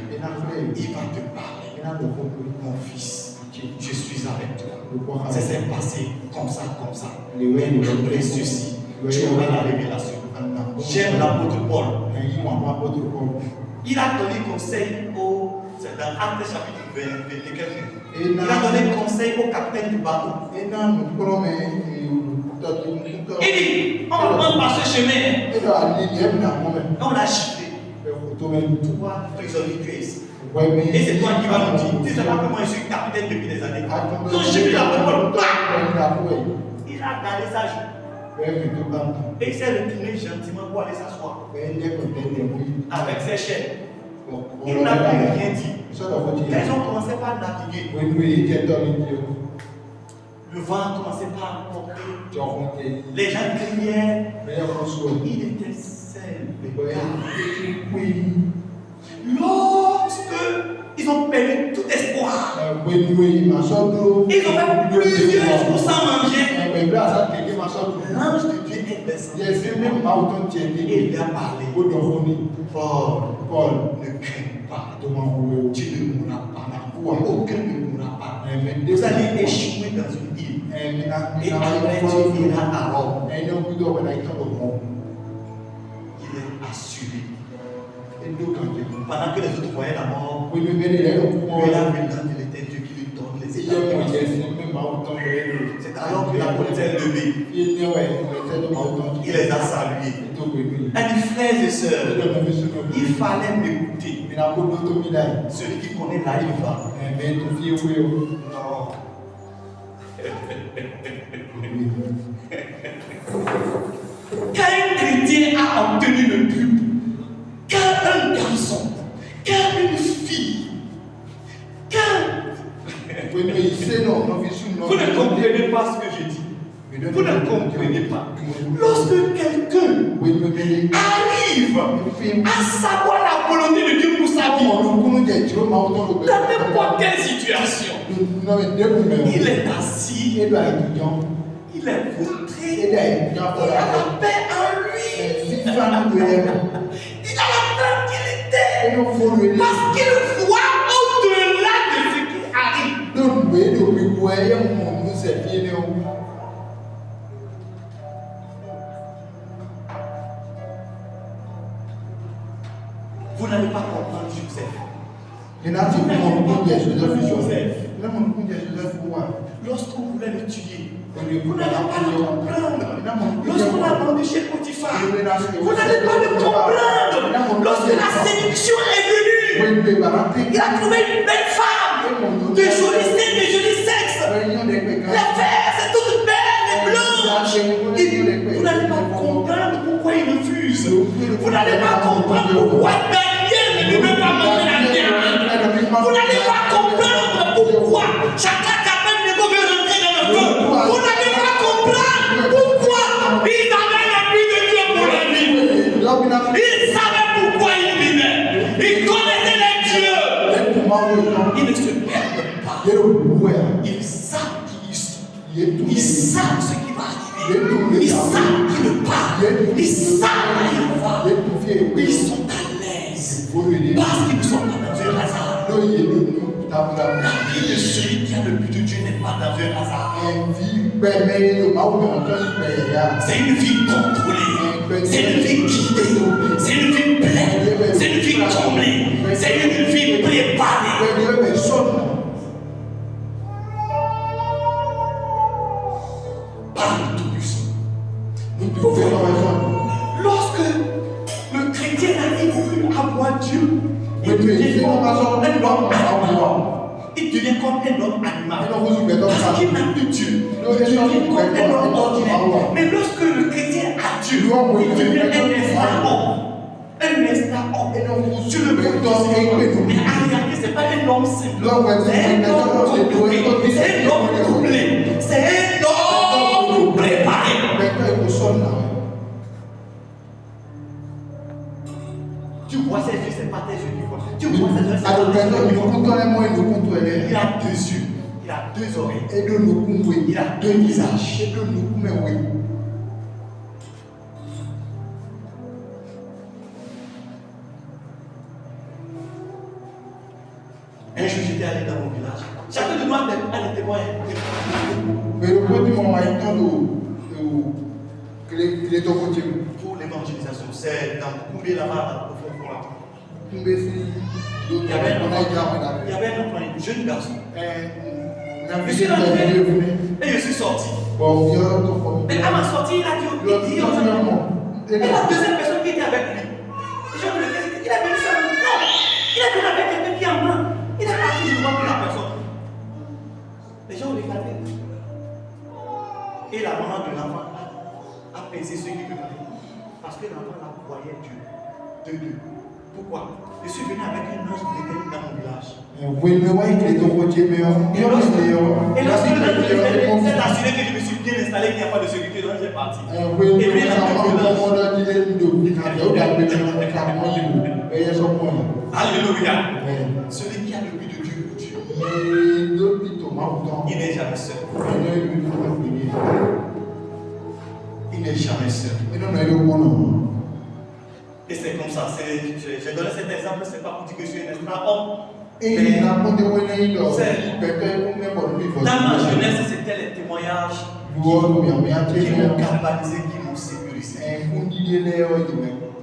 Il va te parler. Mon fils, je suis avec toi. Ça s'est passé comme ça, comme ça. Je ferai ceci. Tu auras la révélation. J'aime l'apôtre Paul. Il a donné conseil c'est dans Actes chapitre 20. Il a donné conseil au capitaine du bateau. Il dit, on va prendre par ce chemin. On l'a chiffré. Toi, prisonnier, tu es ici. Et c'est toi qui vas nous dire. Tu ne sais pas comment je suis capitaine depuis des années. Donc j'ai vu la parole. Il a gardé sa joue. Et il s'est retourné gentiment pour aller s'asseoir. Avec ses chaînes. Il n'a plus rien dit. Ils ont commencé par naviguer. Le vent commençait par emporter. Les gens criaient. Il était seul. Lorsque ils ont perdu tout espoir, ils ont fait plusieurs jours sans manger. L'ange de Dieu est descendu et il a parlé. Paul, ne crains pas. Tu ne mourras pas. Aucun ne mourra pas. Vous allez échouer dans une île. Et après tu iras à Rome. Il est assuré. Pendant que les autres voyaient la mort, lui là, maintenant, il était Dieu qui lui donne les états. C'est alors que la police est levée. Il les a salués. Elle dit, frères et sœurs, il fallait m'écouter. Celui qui connaît là, il va. Non. Quand un chrétien a obtenu le but, quand un garçon, quand une fille, vous ne comprenez pas ce que je dis. Vous ne comprenez pas. Lorsque quelqu'un arrive à savoir la volonté de Dieu pour sa vie, dans n'importe quelle situation, il est assis, il est vautré, il a la paix en lui, il a la tranquillité, parce qu'il voit au-delà de ce qui arrive. Vous n'allez pas comprendre Joseph. Lorsqu'on voulait le tuer, vous n'allez pas le comprendre. Lorsqu'on a vendu chez Potiphar, vous n'allez pas le comprendre. Lorsque la séduction est venue, il a trouvé une belle femme, de jolis seins, de jolis sexes. Les fesses, toutes belles et blanches. Vous n'allez pas comprendre pourquoi il refuse. Vous n'allez pas comprendre pourquoi Daniel ne veut pas manger la viande. Vous n'allez pas comprendre pourquoi chacun capable ne veut rentrer dans le feu. Vous n'allez pas comprendre pourquoi ils avaient la pluie de Dieu pour la vie. Ils savaient pourquoi ils vivaient. Ils connaissaient les dieux. Ils ne se perdent pas. Ils savent qui ils sont. Ils savent ce qui va arriver. Ils savent qui le parle. Ils savent où ils vont. Ils sont à l'aise. Parce qu'ils ne sont pas dans un hasard. La vie de celui qui a le but de Dieu n'est pas dans un hasard. C'est une vie contrôlée. C'est une vie guidée. C'est une vie pleine. C'est une vie comblée. C'est une vie préparée. Par le Tout-Puissant. Lorsque le chrétien n'arrive plus à voir Dieu, il devient comme un homme animal. Il devient comme un homme animal. Parce qu'il n'a plus Dieu. Il devient comme un homme ordinaire. Mais lorsque le chrétien a Dieu, il devient un instant homme. Un instant homme. Tu le peux dire. Mais en réalité, ce n'est pas un homme simple. C'est un homme complet. C'est un homme complet. C'est un homme préparé. Tu vois ses yeux, c'est pas tes yeux qui voient. Tu vois ses yeux, c'est pas tes yeux qui voient. Il a deux yeux, il a deux oreilles, il a deux visages. Un jour, j'étais allé dans mon village. Chacun de nous a des témoins. Pour l'évangélisation, c'est dans Koumé là-bas, au fond là. Il y avait un jeune garçon. Je suis rentré et je suis sorti. Mais à ma sortie, il a dit et la deuxième personne qui était avec lui. Les gens me disaient, il est venu seul. Non, il est venu avec quelqu'un qui est en main. Il est parti, je ne vois plus la personne. Les gens regardaient. Et la maman de l'enfant a pensé ce qui veut dire. Parce que l'enfant là voyait Dieu. De Dieu. Pourquoi? Je suis venu avec un ange qui était dans mon village. Et lorsque l'ange s'est assuré que je me suis bien installé, qu'il n'y a pas de sécurité, donc j'ai parti. Et puis alléluia. Celui qui a le but de Dieu pour Dieu, il n'est jamais seul. Il n'est jamais seul. Et c'est comme ça. J'ai donné cet exemple, ce n'est pas pour dire que je suis un instant homme. Dans ma jeunesse, c'était les témoignages qui m'ont galvanisé, qui m'ont sécurisé.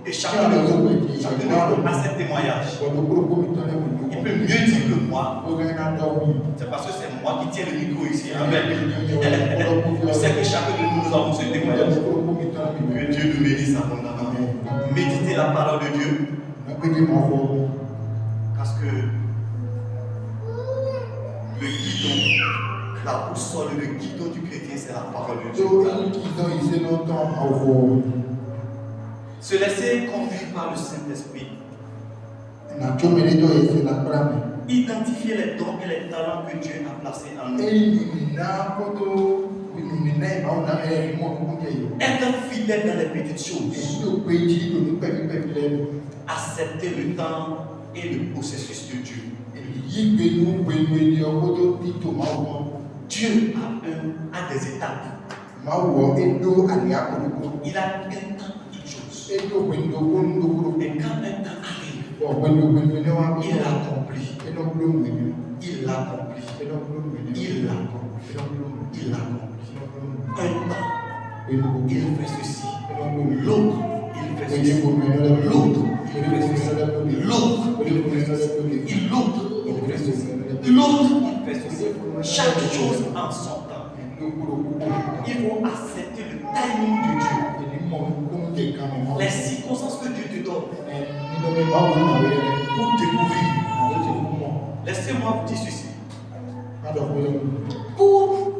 Et chacun de nous a ses témoignages. Il peut mieux dire que moi. C'est parce que c'est moi qui tiens le micro ici. Amen. Je sais que chacun de nous avons ce témoignage. Que Dieu nous bénisse abondamment. Méditez la parole de Dieu. Parce que le guidon, la boussole, le guidon du chrétien, c'est la parole de Dieu. Se laisser conduire par le Saint-Esprit. Identifier les dons et les talents que Dieu a placés en nous. Être fidèle dans les petites choses. Accepter le temps et le processus de Dieu. Dieu a des étapes. Il a un temps. Et quand un temps arrive, il l'accomplit. Il l'accomplit. Il l'accomplit. Un temps, il fait ceci. L'autre, il fait ceci. L'autre, il fait ceci. L'autre, il fait ceci. L'autre, il fait ceci. L'autre, il fait ceci. Chaque chose en son temps. Il faut accepter le timing de Dieu. Les circonstances que Dieu te donne pour découvrir. Laissez-moi vous dire ceci. Pour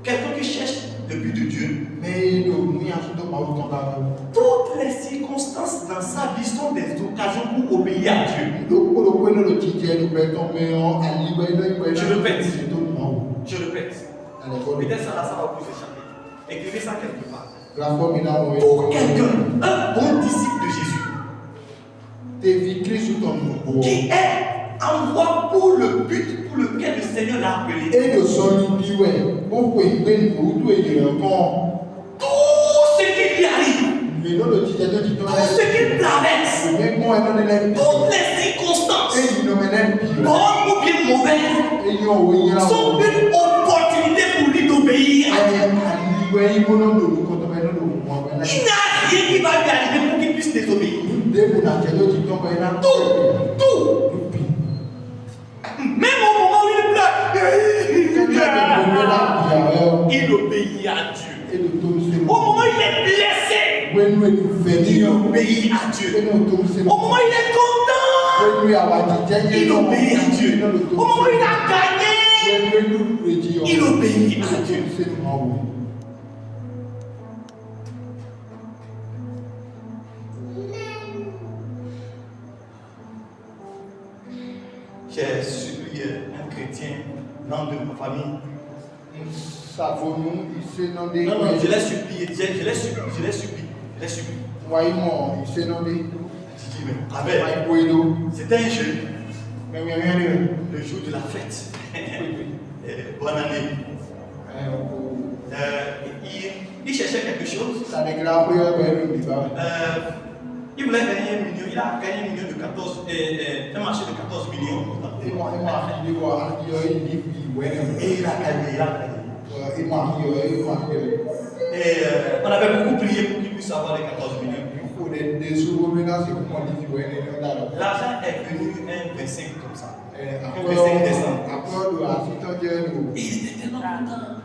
quelqu'un qui cherche le but de Dieu, toutes les circonstances dans sa vie sont des occasions pour obéir à Dieu. Je répète. Peut-être ça va vous échapper. Écrivez ça quelque part. Pour quelqu'un, un bon disciple de Jésus, qui est en voie pour le but pour lequel le Seigneur l'a appelé. Tout ce qui lui arrive, tout ce qu'il traverse, toutes les circonstances, bonnes ou bien mauvaises, sont une opportunité pour lui d'obéir à Dieu. Il n'a rien qui va lui arriver pour qu'il puisse désobéir. Tout. Même au moment où il pleure, il obéit à Dieu. Au moment où il est blessé, il obéit à Dieu. Au moment où il est content, il obéit à Dieu. Au moment où il a gagné, il obéit à Dieu. J'ai supplié un chrétien dans de ma famille. Non, je l'ai supplié. C'était un jeune. Le jour de la fête. Bonne année. Il cherchait quelque chose. Il voulait gagner 1 million. Il a gagné 1 million de 14, un marché de 14 millions. Et il a gagné. Et on avait beaucoup prié pour qu'il puisse avoir les 14 millions. L'argent est venu un 25 comme ça. Un 25 décembre. Et il était tellement content.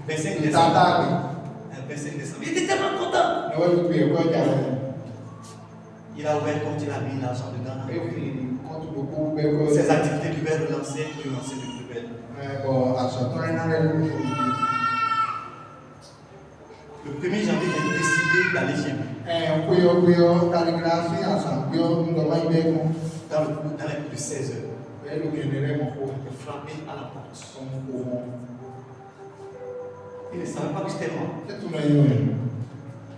25 décembre. Il était tellement content. Il a ouvert compte, il a mis l'argent dedans. Ses activités devaient relancer de plus belle. Le 1er janvier, j'ai décidé d'aller chez lui. Dans les coups de 16 heures. De frapper à la porte. Il ne savait pas que c'était moi.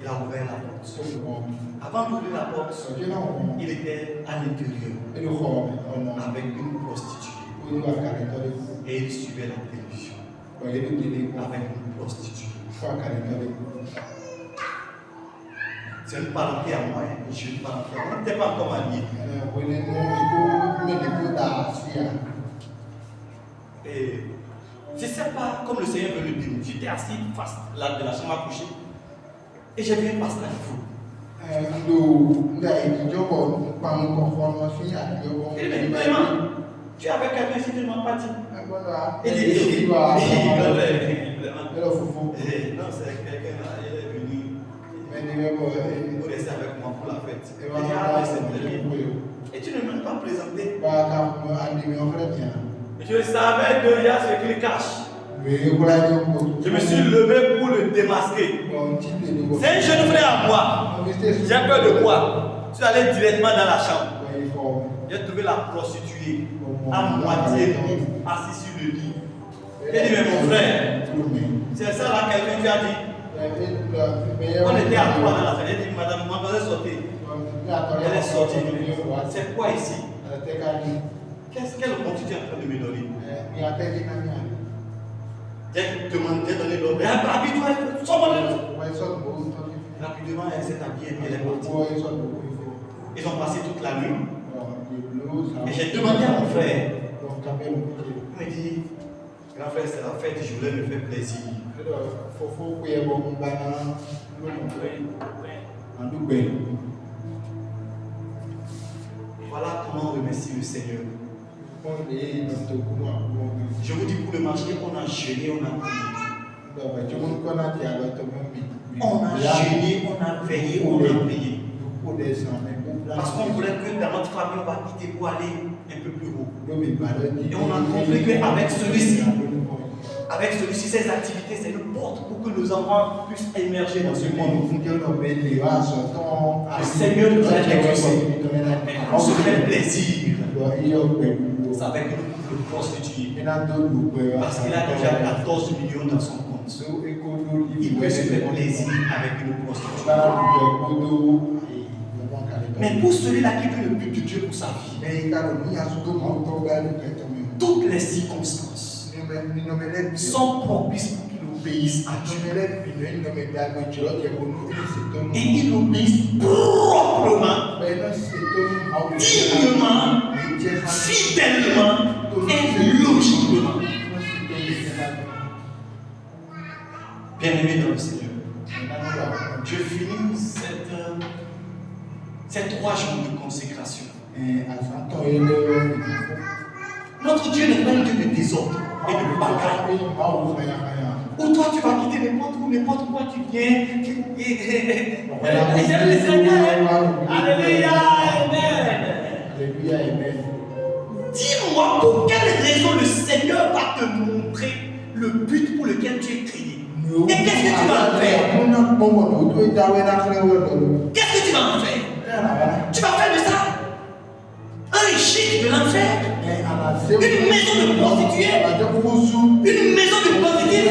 Il a ouvert la porte. Avant d'ouvrir la porte, il était à l'intérieur avec une prostituée. Et il suivait la télévision avec une prostituée. C'est une parenté à moi, je ne suis pas encore marié. Et je ne sais pas, comme le Seigneur veut le dire, j'étais assis face à de la chambre à coucher et j'ai vu un pasteur fou. Il m'a dit, vraiment, tu es avec quelqu'un si tu ne m'as pas dit. Il dit, non, c'est quelqu'un là, il est venu, il est resté avec moi pour la fête. Il dit, ah, c'est très bien. Et tu ne m'as pas présenté. Je savais déjà ce qu'il cache. Je me suis levé pour le démasquer. C'est un jeune frère à moi. J'ai peur de quoi? Je suis allé directement dans la chambre. J'ai trouvé la prostituée à moitié assise sur le lit. Il dit, mais mon frère, c'est ça là quelqu'un qui a dit. On était à trois dans la salle. Il dit, madame, mademoiselle sortez. Elle est sortie. C'est quoi ici? Quelle opportunité tu es en train de me donner? J'ai donné l'ordre. Habille-toi, rapidement, elle s'est habillée et elle est partie. Ils ont passé toute la nuit. Et j'ai demandé à mon frère. Il me dit, grand frère, c'est la fête, je voulais me faire plaisir. Voilà comment on remercie le Seigneur. Je vous dis, pour le marché, on a jeûné, on a prié. On a jeûné, on a veillé, on a prié. Parce qu'on voulait que dans notre famille, on va quitter pour aller un peu plus haut. Et on a compris qu'avec celui-ci, ces activités, c'est une porte pour que nos enfants puissent émerger dans ce monde. Le Seigneur nous a exaucés. On se fait plaisir. C'est avec une prostituée. Parce qu'il a déjà 14 millions dans son compte. Il peut se faire plaisir avec une prostituée. Mais pour celui-là qui veut le but de Dieu pour sa vie, toutes les circonstances sont propices pour qu'il obéisse à Dieu. Et il obéisse proprement, dignement, fidèlement et logiquement. Bien-aimé dans le Seigneur, je finis ces 3 jours de consécration. Notre Dieu n'est pas un Dieu de désordre et de bagarre. Ou toi tu vas quitter n'importe où, n'importe quoi tu viens. J'aime le Seigneur. Alléluia, Amen. Dis-moi pour quelle raison le Seigneur va te montrer le but pour lequel tu es créé. Et qu'est-ce que tu vas en faire? Qu'est-ce que tu vas en faire? Tu vas faire de ça un chic de l'enfer, une maison de prostituée, une maison de prostituée.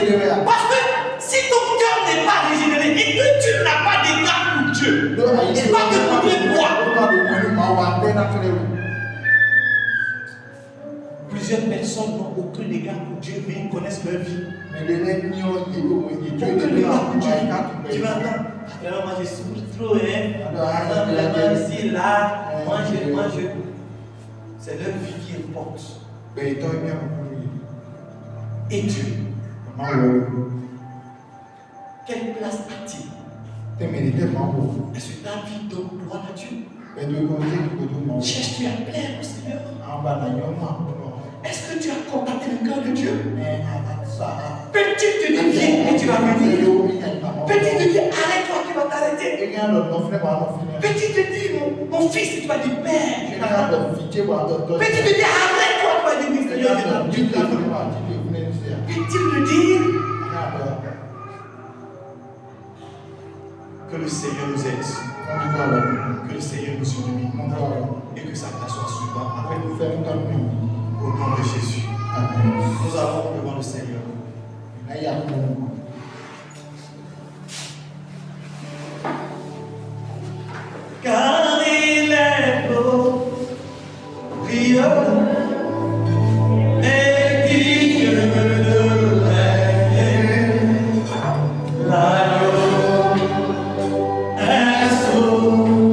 Parce que si ton cœur n'est pas régénéré et que tu n'as pas d'égard pour Dieu, il va te montrer quoi? Plusieurs personnes n'ont aucun égard pour Dieu, mais ils connaissent leur vie. Aucun égard pour Dieu. Tu vas attendre. Alors moi je souffre trop, vraiment ici, là, moi je. C'est leur vie qui importe. Et Dieu, quelle place a-t-il? Est-ce que ta vie donne gloire à Dieu? Cherches-tu à plaire au Seigneur? Est-ce que tu as contacté le cœur de Dieu? Petit te dit viens et tu vas venir. Petit te dit arrête-toi, tu vas t'arrêter. Petit te dit mon fils, tu vas dire père. Petit te dit arrête-toi, tu vas dire Seigneur. Petit te dit que le Seigneur nous aide, que le Seigneur nous illumine et que sa grâce soit souvent avec nous. Au nom de Jésus. Amen. Nous allons devant le Seigneur. Car il est beau, prieur et digne de régner. L'agneau est sauveur.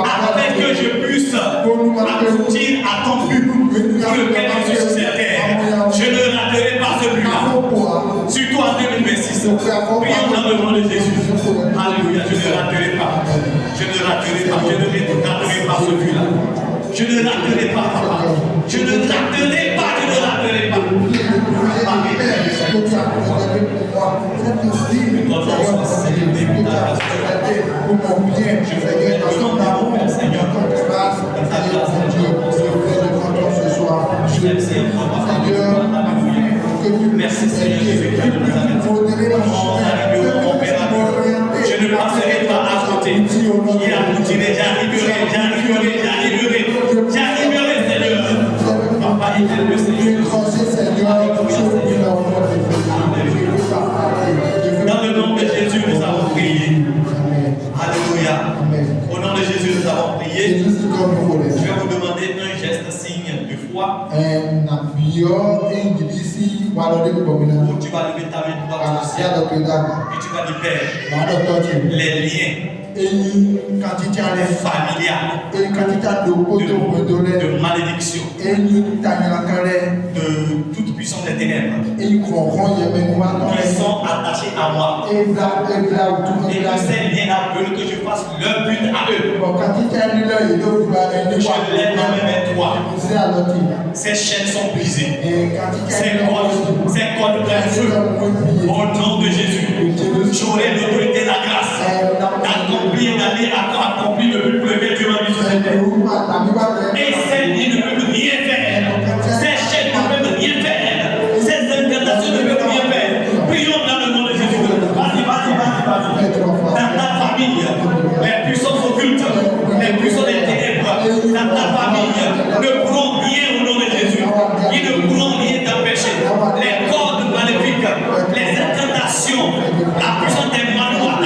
afin que je puisse aboutir à ton but pour lequel je suis sur cette terre. Je ne raterai pas ce but-là. Surtout en 2026. Prions dans le nom de Jésus. Alléluia, je ne raterai pas. Je ne raterai pas. Je ne raterai pas ce but-là. Je ne raterai pas, papa. Je ne raterai pas. Je ne raterai pas. Merci Seigneur Jésus-Christ de nous je ne passerai pas à côté. Qui aboutirait, j'arriverai, Seigneur. Papa, il est le Seigneur. Dans le nom de Jésus, nous avons prié. Alléluia. Au nom de Jésus, nous avons prié. Je vais vous demander un geste, signe de foi. Où tu vas lever ta main droite au ciel. Et tu vas dire, Père, les liens familiales de malédiction, de toute puissance des ténèbres qui sont attachés à moi. Et que ces liens veulent que je fasse leur but à eux. Je lève ma main vers toi. Ces chaînes sont brisées. Ces cordes prennent feu. Au nom de Jésus, j'aurai l'autorité et la grâce d'accomplir, d'aller accomplir le but pour lequel Dieu m'a mis sur cette terre. Et ces liens ne peuvent rien faire. Ces chaînes ne peuvent rien faire. Ces incantations ne peuvent rien faire. Prions dans le nom de Jésus. Vas-y. Dans ta famille, les puissances occultes, les puissances des ténèbres, dans ta famille, ne pourront rien au nom de Jésus. Ils ne pourront rien t'empêcher. Les cordes maléfiques, les incantations, la puissance des manoirs,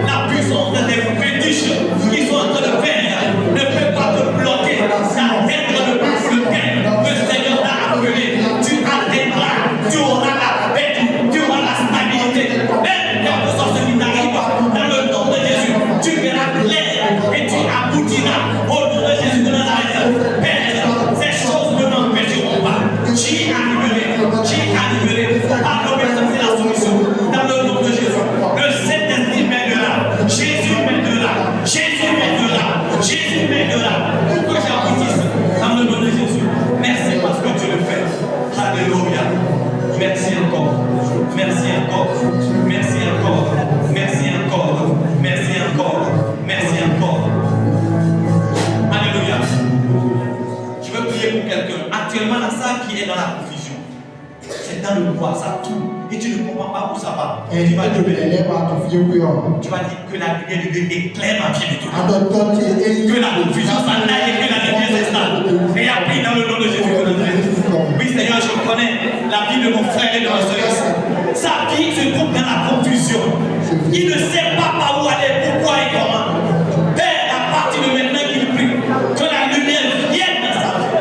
la puissance des fétiches qui sont en train de faire, ne peut pas te bloquer, d'atteindre le but pour lequel le Seigneur t'a appelé. Tu atteindras, tu auras la paix, tu auras la stabilité. Même quelque chose qui t'arrive, dans le nom de Jésus, tu verras clair et tu aboutiras au nom de Jésus de Nazareth. Père, ces choses ne m'empêcheront pas. J'y arriverai par l'obéissance et la soumission. Dans le nom de Jésus, le Saint-Esprit m'aidera. Jésus m'aidera pour que j'aboutisse dans le nom de Jésus. Merci parce que tu le fais. Alléluia. Merci encore. Alléluia. Je veux prier pour quelqu'un. Actuellement, la salle qui est dans la confusion, c'est dans le bois, ça tourne. Et tu ne comprends pas où ça va. Tu vas dire que la lumière de Dieu éclaire ma vie de tout. Que la confusion s'en aille et que la lumière s'installe. Et après, dans le nom de Jésus de Nazareth. Oui, Seigneur, je connais la vie de mon frère et de ma soeur. Sa vie se trouve dans la confusion. Il ne sait pas par où aller, pourquoi et comment. Père, à partir de maintenant qu'il prie, que la lumière vienne dans sa vie.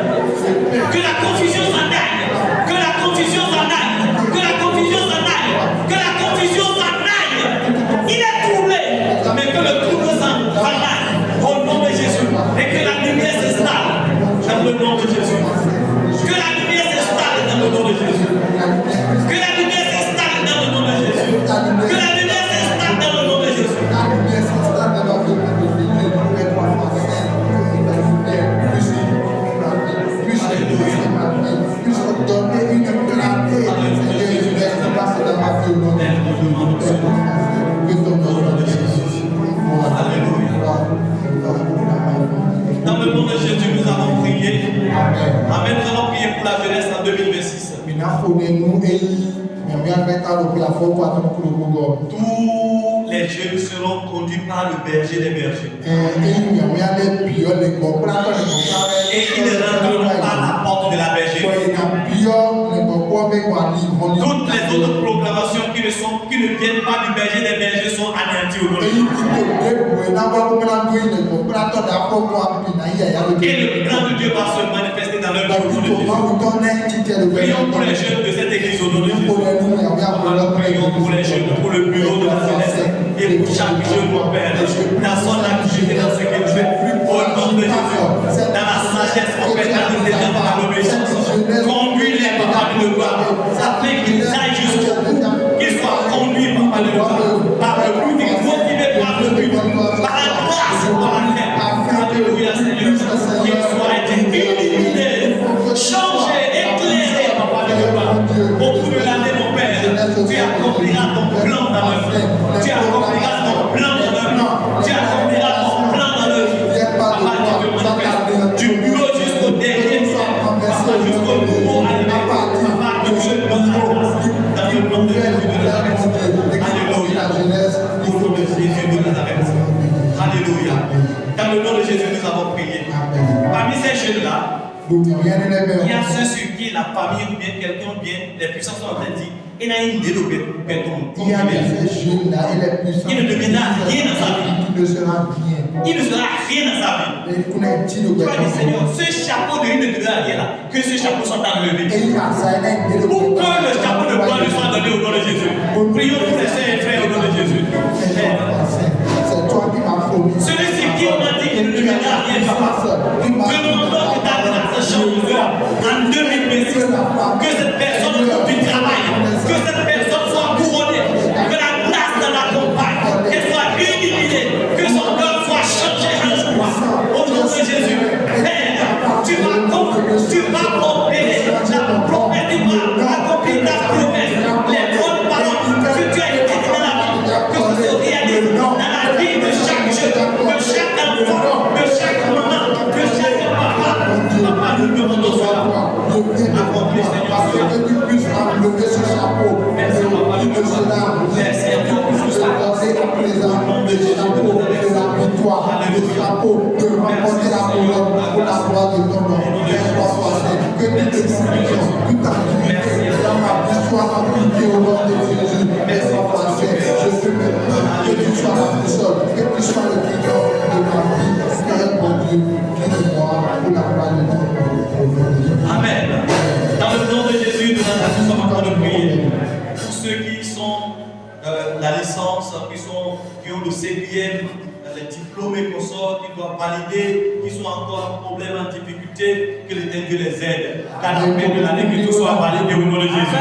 Que la confusion s'en aille. Que la confusion s'en aille. Que la confusion s'en aille. Que la confusion s'en aille. Il est troublé, mais que le trouble s'en aille. Au nom de Jésus. Et que la lumière s'installe dans le nom de Jésus. Que la lumière s'installe dans le nom de Jésus. Que la lumière s'installe dans le nom de Jésus. Que la lumière s'installe dans le nom de Jésus. Dans le nom de Jésus, nous avons prié. Amen. Nous allons prier pour la jeunesse en 2026. Tous les jeunes seront conduits par le berger des bergers. Et ils ne rentreront pas à la porte de la bergerie. Toutes les autres proclamations qui ne viennent pas du berger des bergers sont anéanties au nom de Jésus. Et le plan de Dieu va se manifester dans leur vie au nom de Jésus. Prions pour les jeunes de cette église au nom de Jésus. Prions pour les jeunes, pour le bureau de la jeunesse et pour chaque jeune, mon Père, dans son activité, dans ce qu'il fait. accompliras ton plan dans leur vie. Tu accompliras ton plan dans leur vie. Tu accompliras ton plan dans leur vie. Papa, tu te manifestes du bureau jusqu'au dernier nivel. Papa, jusqu'au nouveau aliment. Papa, que Dieu donne la grâce dans le nom de Jésus de Nazareth. Alléluia. Au nom de Jésus de Nazareth. Alléluia. Dans le nom de Jésus, nous avons prié. Parmi ces jeunes-là, il y a ceux sur qui la famille ou bien quelqu'un, bien les puissants sont en train de dire, il a une idée de béton. Il y a ces jeunes-là et les puissants. Il ne deviendra rien dans sa vie. Il ne sera rien. Il ne sera rien dans sa vie. Tu vas dire, Seigneur, ce chapeau de il ne devient rien là, que ce chapeau soit enlevé. Pour que le chapeau de gloire lui soit donné au nom de Jésus. Prions pour les sœurs et frères au nom de Jésus. C'est toi qui m'as promis. Celui-ci qui on a dit qu'il ne deviendra rien, papa. Demandons que ta grâce change en 2026. Que cette personne trouve du travail. Que cette personne soit couronnée. Que la grâce de l'accompagne. Qu'elle soit illuminée. Que son cœur soit changé en joie. Au nom de Jésus. Père, tu vas opérer la promesse. Tu vas accomplir ta promesse. Les bonnes paroles que tu as écrites dans la vie. Que tu se réalises dans la vie de chaque jeune, de chaque enfant, de chaque maman, de chaque papa. Papa, nous demandons cela. Accomplis, Seigneur. Que tu puisses enlever ce chapeau. Merci, papa. Merci à toi pour ce à présent le chapeau de la victoire, le chapeau de remporter la couronne pour la gloire de ton nom. Que toute confusion, toute activité dans ma victoire appliquée au nom de Jésus, elle soit passée. Je peux maintenant que tu sois la boussole, que tu sois le guidon de ma vie. Seigneur mon Dieu, guide-moi pour la gloire de ton nom. Amen. Dans le nom de Jésus, nous sommes en train de prier. Pour ceux qui sont la licence, qui ont le CPM, les diplômés qu'on sort, qui doivent valider, qui sont encore en problème, en difficulté, que l'Éternel Dieu les aide. Qu'à la fin de l'année, que tout soit validé au nom de Jésus.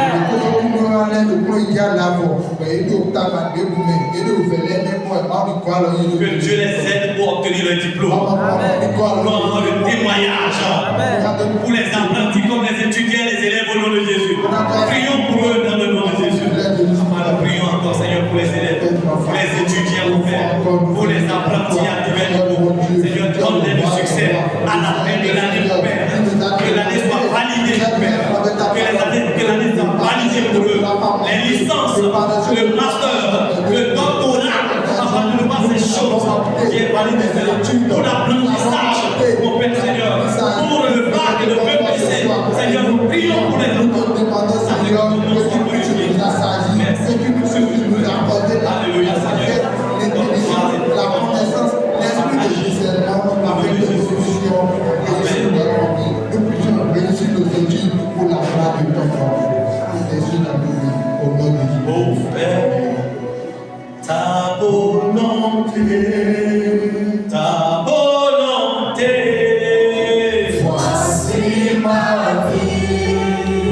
Que Dieu les aide pour obtenir le diplôme. Pour avoir le témoignage. Pour les apprentis comme les étudiants, les élèves au nom de Jésus. Prions pour eux dans le nom de Jésus. Prions encore, Seigneur, pour les élèves, pour les étudiants, pour les apprentis à divers niveaux. Seigneur, donne-les du succès à la fin de l'année, mon Père. Que l'année soit validée, mon Père. Que l'année soit validée pour eux. Les licences, le master, le doctorat, afin de voir ces choses qui est validé, pour l'apprentissage, mon Père, Seigneur, pour le bac et le BPC. Seigneur, nous prions pour les enfants. Alléluia, Seigneur. La connaissance, l'esprit de discernement avec des solutions et nous puissions réussir nos études pour la gloire de ton nom. Jésus dans nos vies, au nom de Jésus. Oh Père, ta volonté, voici ma vie.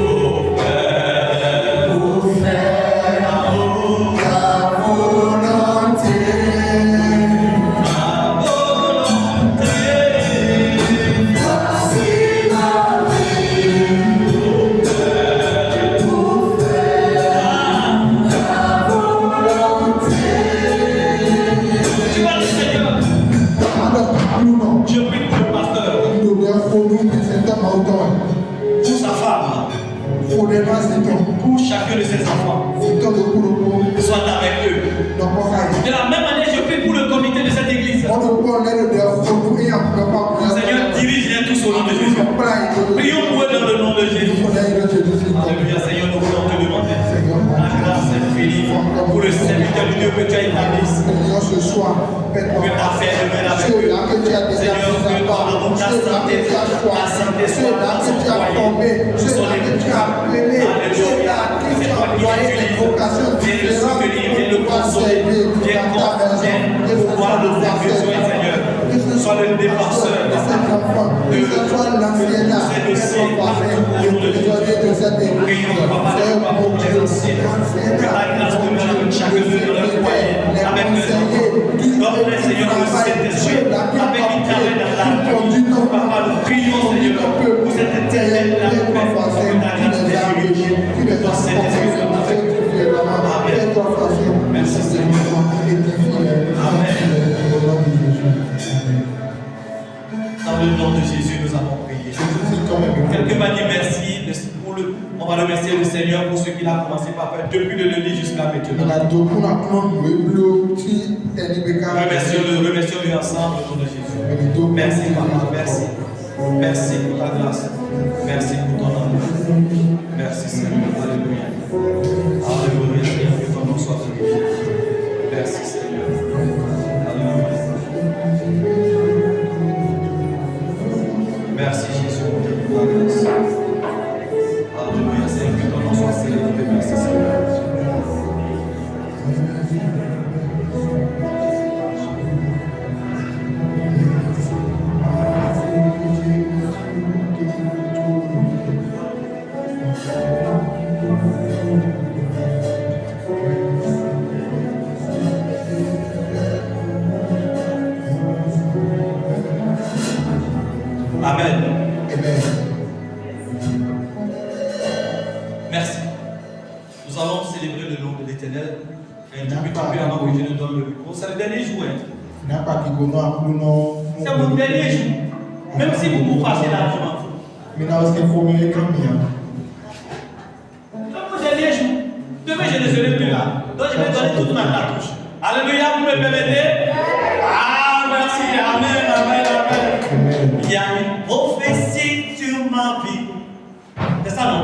oh Père, Pour faire ta volonté. ta volonté, Voici ma vie. Pour faire ta volonté. tu vas le Seigneur. Nous Je prie pour le pasteur, pour sa femme, pour chacun de ses enfants. Sois avec eux. De la même manière, je prie pour le comité de cette église. Seigneur, dirige-les tous au nom de Jésus. Prions pour eux dans le nom de Jésus. Alléluia, Seigneur, nous voulons te demander la grâce infinie pour le serviteur de Dieu que tu as établi. Que ta paix demeure avec eux. Seigneur, que ton amour, ta santé soit dans son foyer, sur son église. Alléluia. C'est toi qui utilises. Viens le soutenir, viens le consoler, viens pouvoir le faire besoin, Seigneur. Sois le défenseur de ces dossiers partout au nom de Jésus. Prions, Papa, pour les anciens. Que ta grâce demeure avec chacun d'eux dans leur foyer, avec leurs enfants. Donne-les, Seigneur, le Saint-Esprit, avec qui travaille dans la famille. Papa, nous prions, Seigneur, pour cette éternelle la paix, que ta grâce les dirige, que ton Saint-Esprit soit avec eux. depuis le lundi jusqu'à maintenant. Remercions-le ensemble au nom de Jésus. Merci, Papa. Merci. Merci pour ta grâce. Merci pour ton amour. Merci, Seigneur. Alléluia. Alléluia, Seigneur. Que ton nom soit glorifié. Merci, Seigneur. Alléluia. Merci, Jésus, pour ta grâce. Alléluia, Seigneur. Que ton nom soit célébré. Merci, Seigneur. Amen. Merci. Nous allons célébrer le nom de l'Éternel. Un tout petit peu avant que je ne donne le micro. C'est le dernier jour. C'est mon dernier jour. Même si vous vous fâchez là, je m'en fous. C'est mon dernier jour. Demain, je ne serai plus là. Donc, je vais donner toute ma cartouche. Alléluia, vous me permettez? Ah, merci. Amen, amen, amen. Il y a une prophétie sur ma vie. C'est ça, non?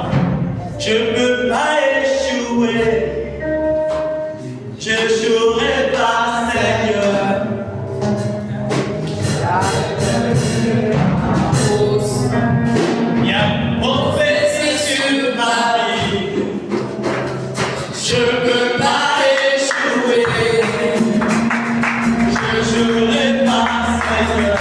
Je ne peux pas échouer. Je n'échouerai pas, Seigneur. Il y a une prophétie sur ma vie. Je ne peux pas échouer. Je n'échouerai pas, Seigneur.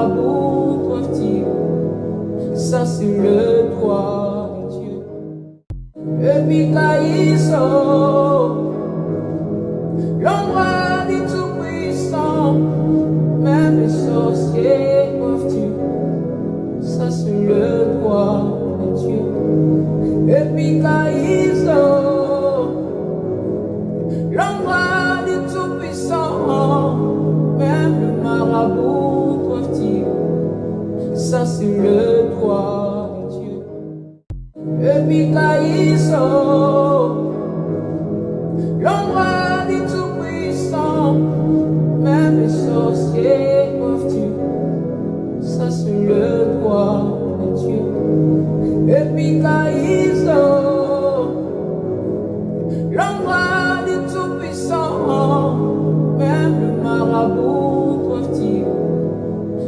marabouts doivent dire, ça c'est le droit de Dieu. Et puis Caïso, l'endroit du Tout-Puissant, même les sorciers doivent dire, ça c'est le droit de Dieu. Et puis Caïso, l'endroit du Tout-Puissant, même le marabout doivent dire, ça c'est le droit de Dieu. Et puis Caïso, l'endroit du Tout-Puissant, même les sorciers doivent dire, ça c'est le droit de Dieu. Et puis Caïso, l'endroit du Tout-Puissant, même le marabout doivent dire,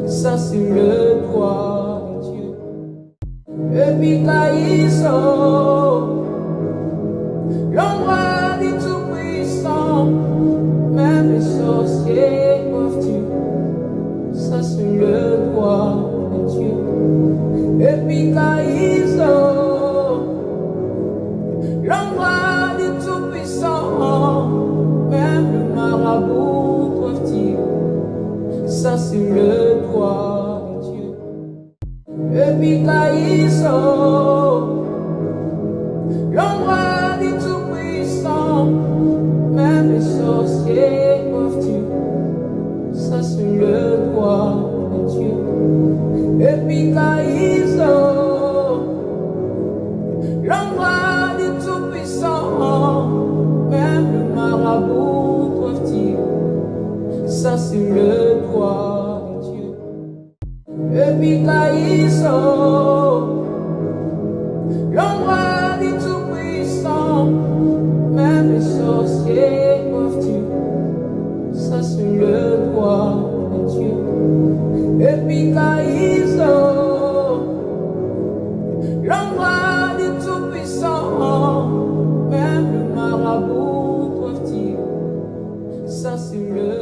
ça c'est le droit de Dieu. Et puis Caïso, l'endroit du Tout-Puissant, même les sorciers doivent dire, ça c'est le droit de Dieu. Et puis Caïso, l'endroit du Tout-Puissant, même le marabout doivent dire, ça c'est le droit de Dieu. Et puis Caïso, l'endroit du Tout-Puissant, même les sorciers doivent dire, ça c'est le droit de Dieu. Et puis Caïso, l'endroit du Tout-Puissant, même le marabout doivent dire, ça c'est le droit de Dieu. Et puis Caïso, l'endroit du Tout-Puissant, même les sorciers doivent dire, ça c'est le droit de Dieu. Et puis Caïso, l'endroit du Tout-Puissant, même le marabout doivent dire, ça c'est le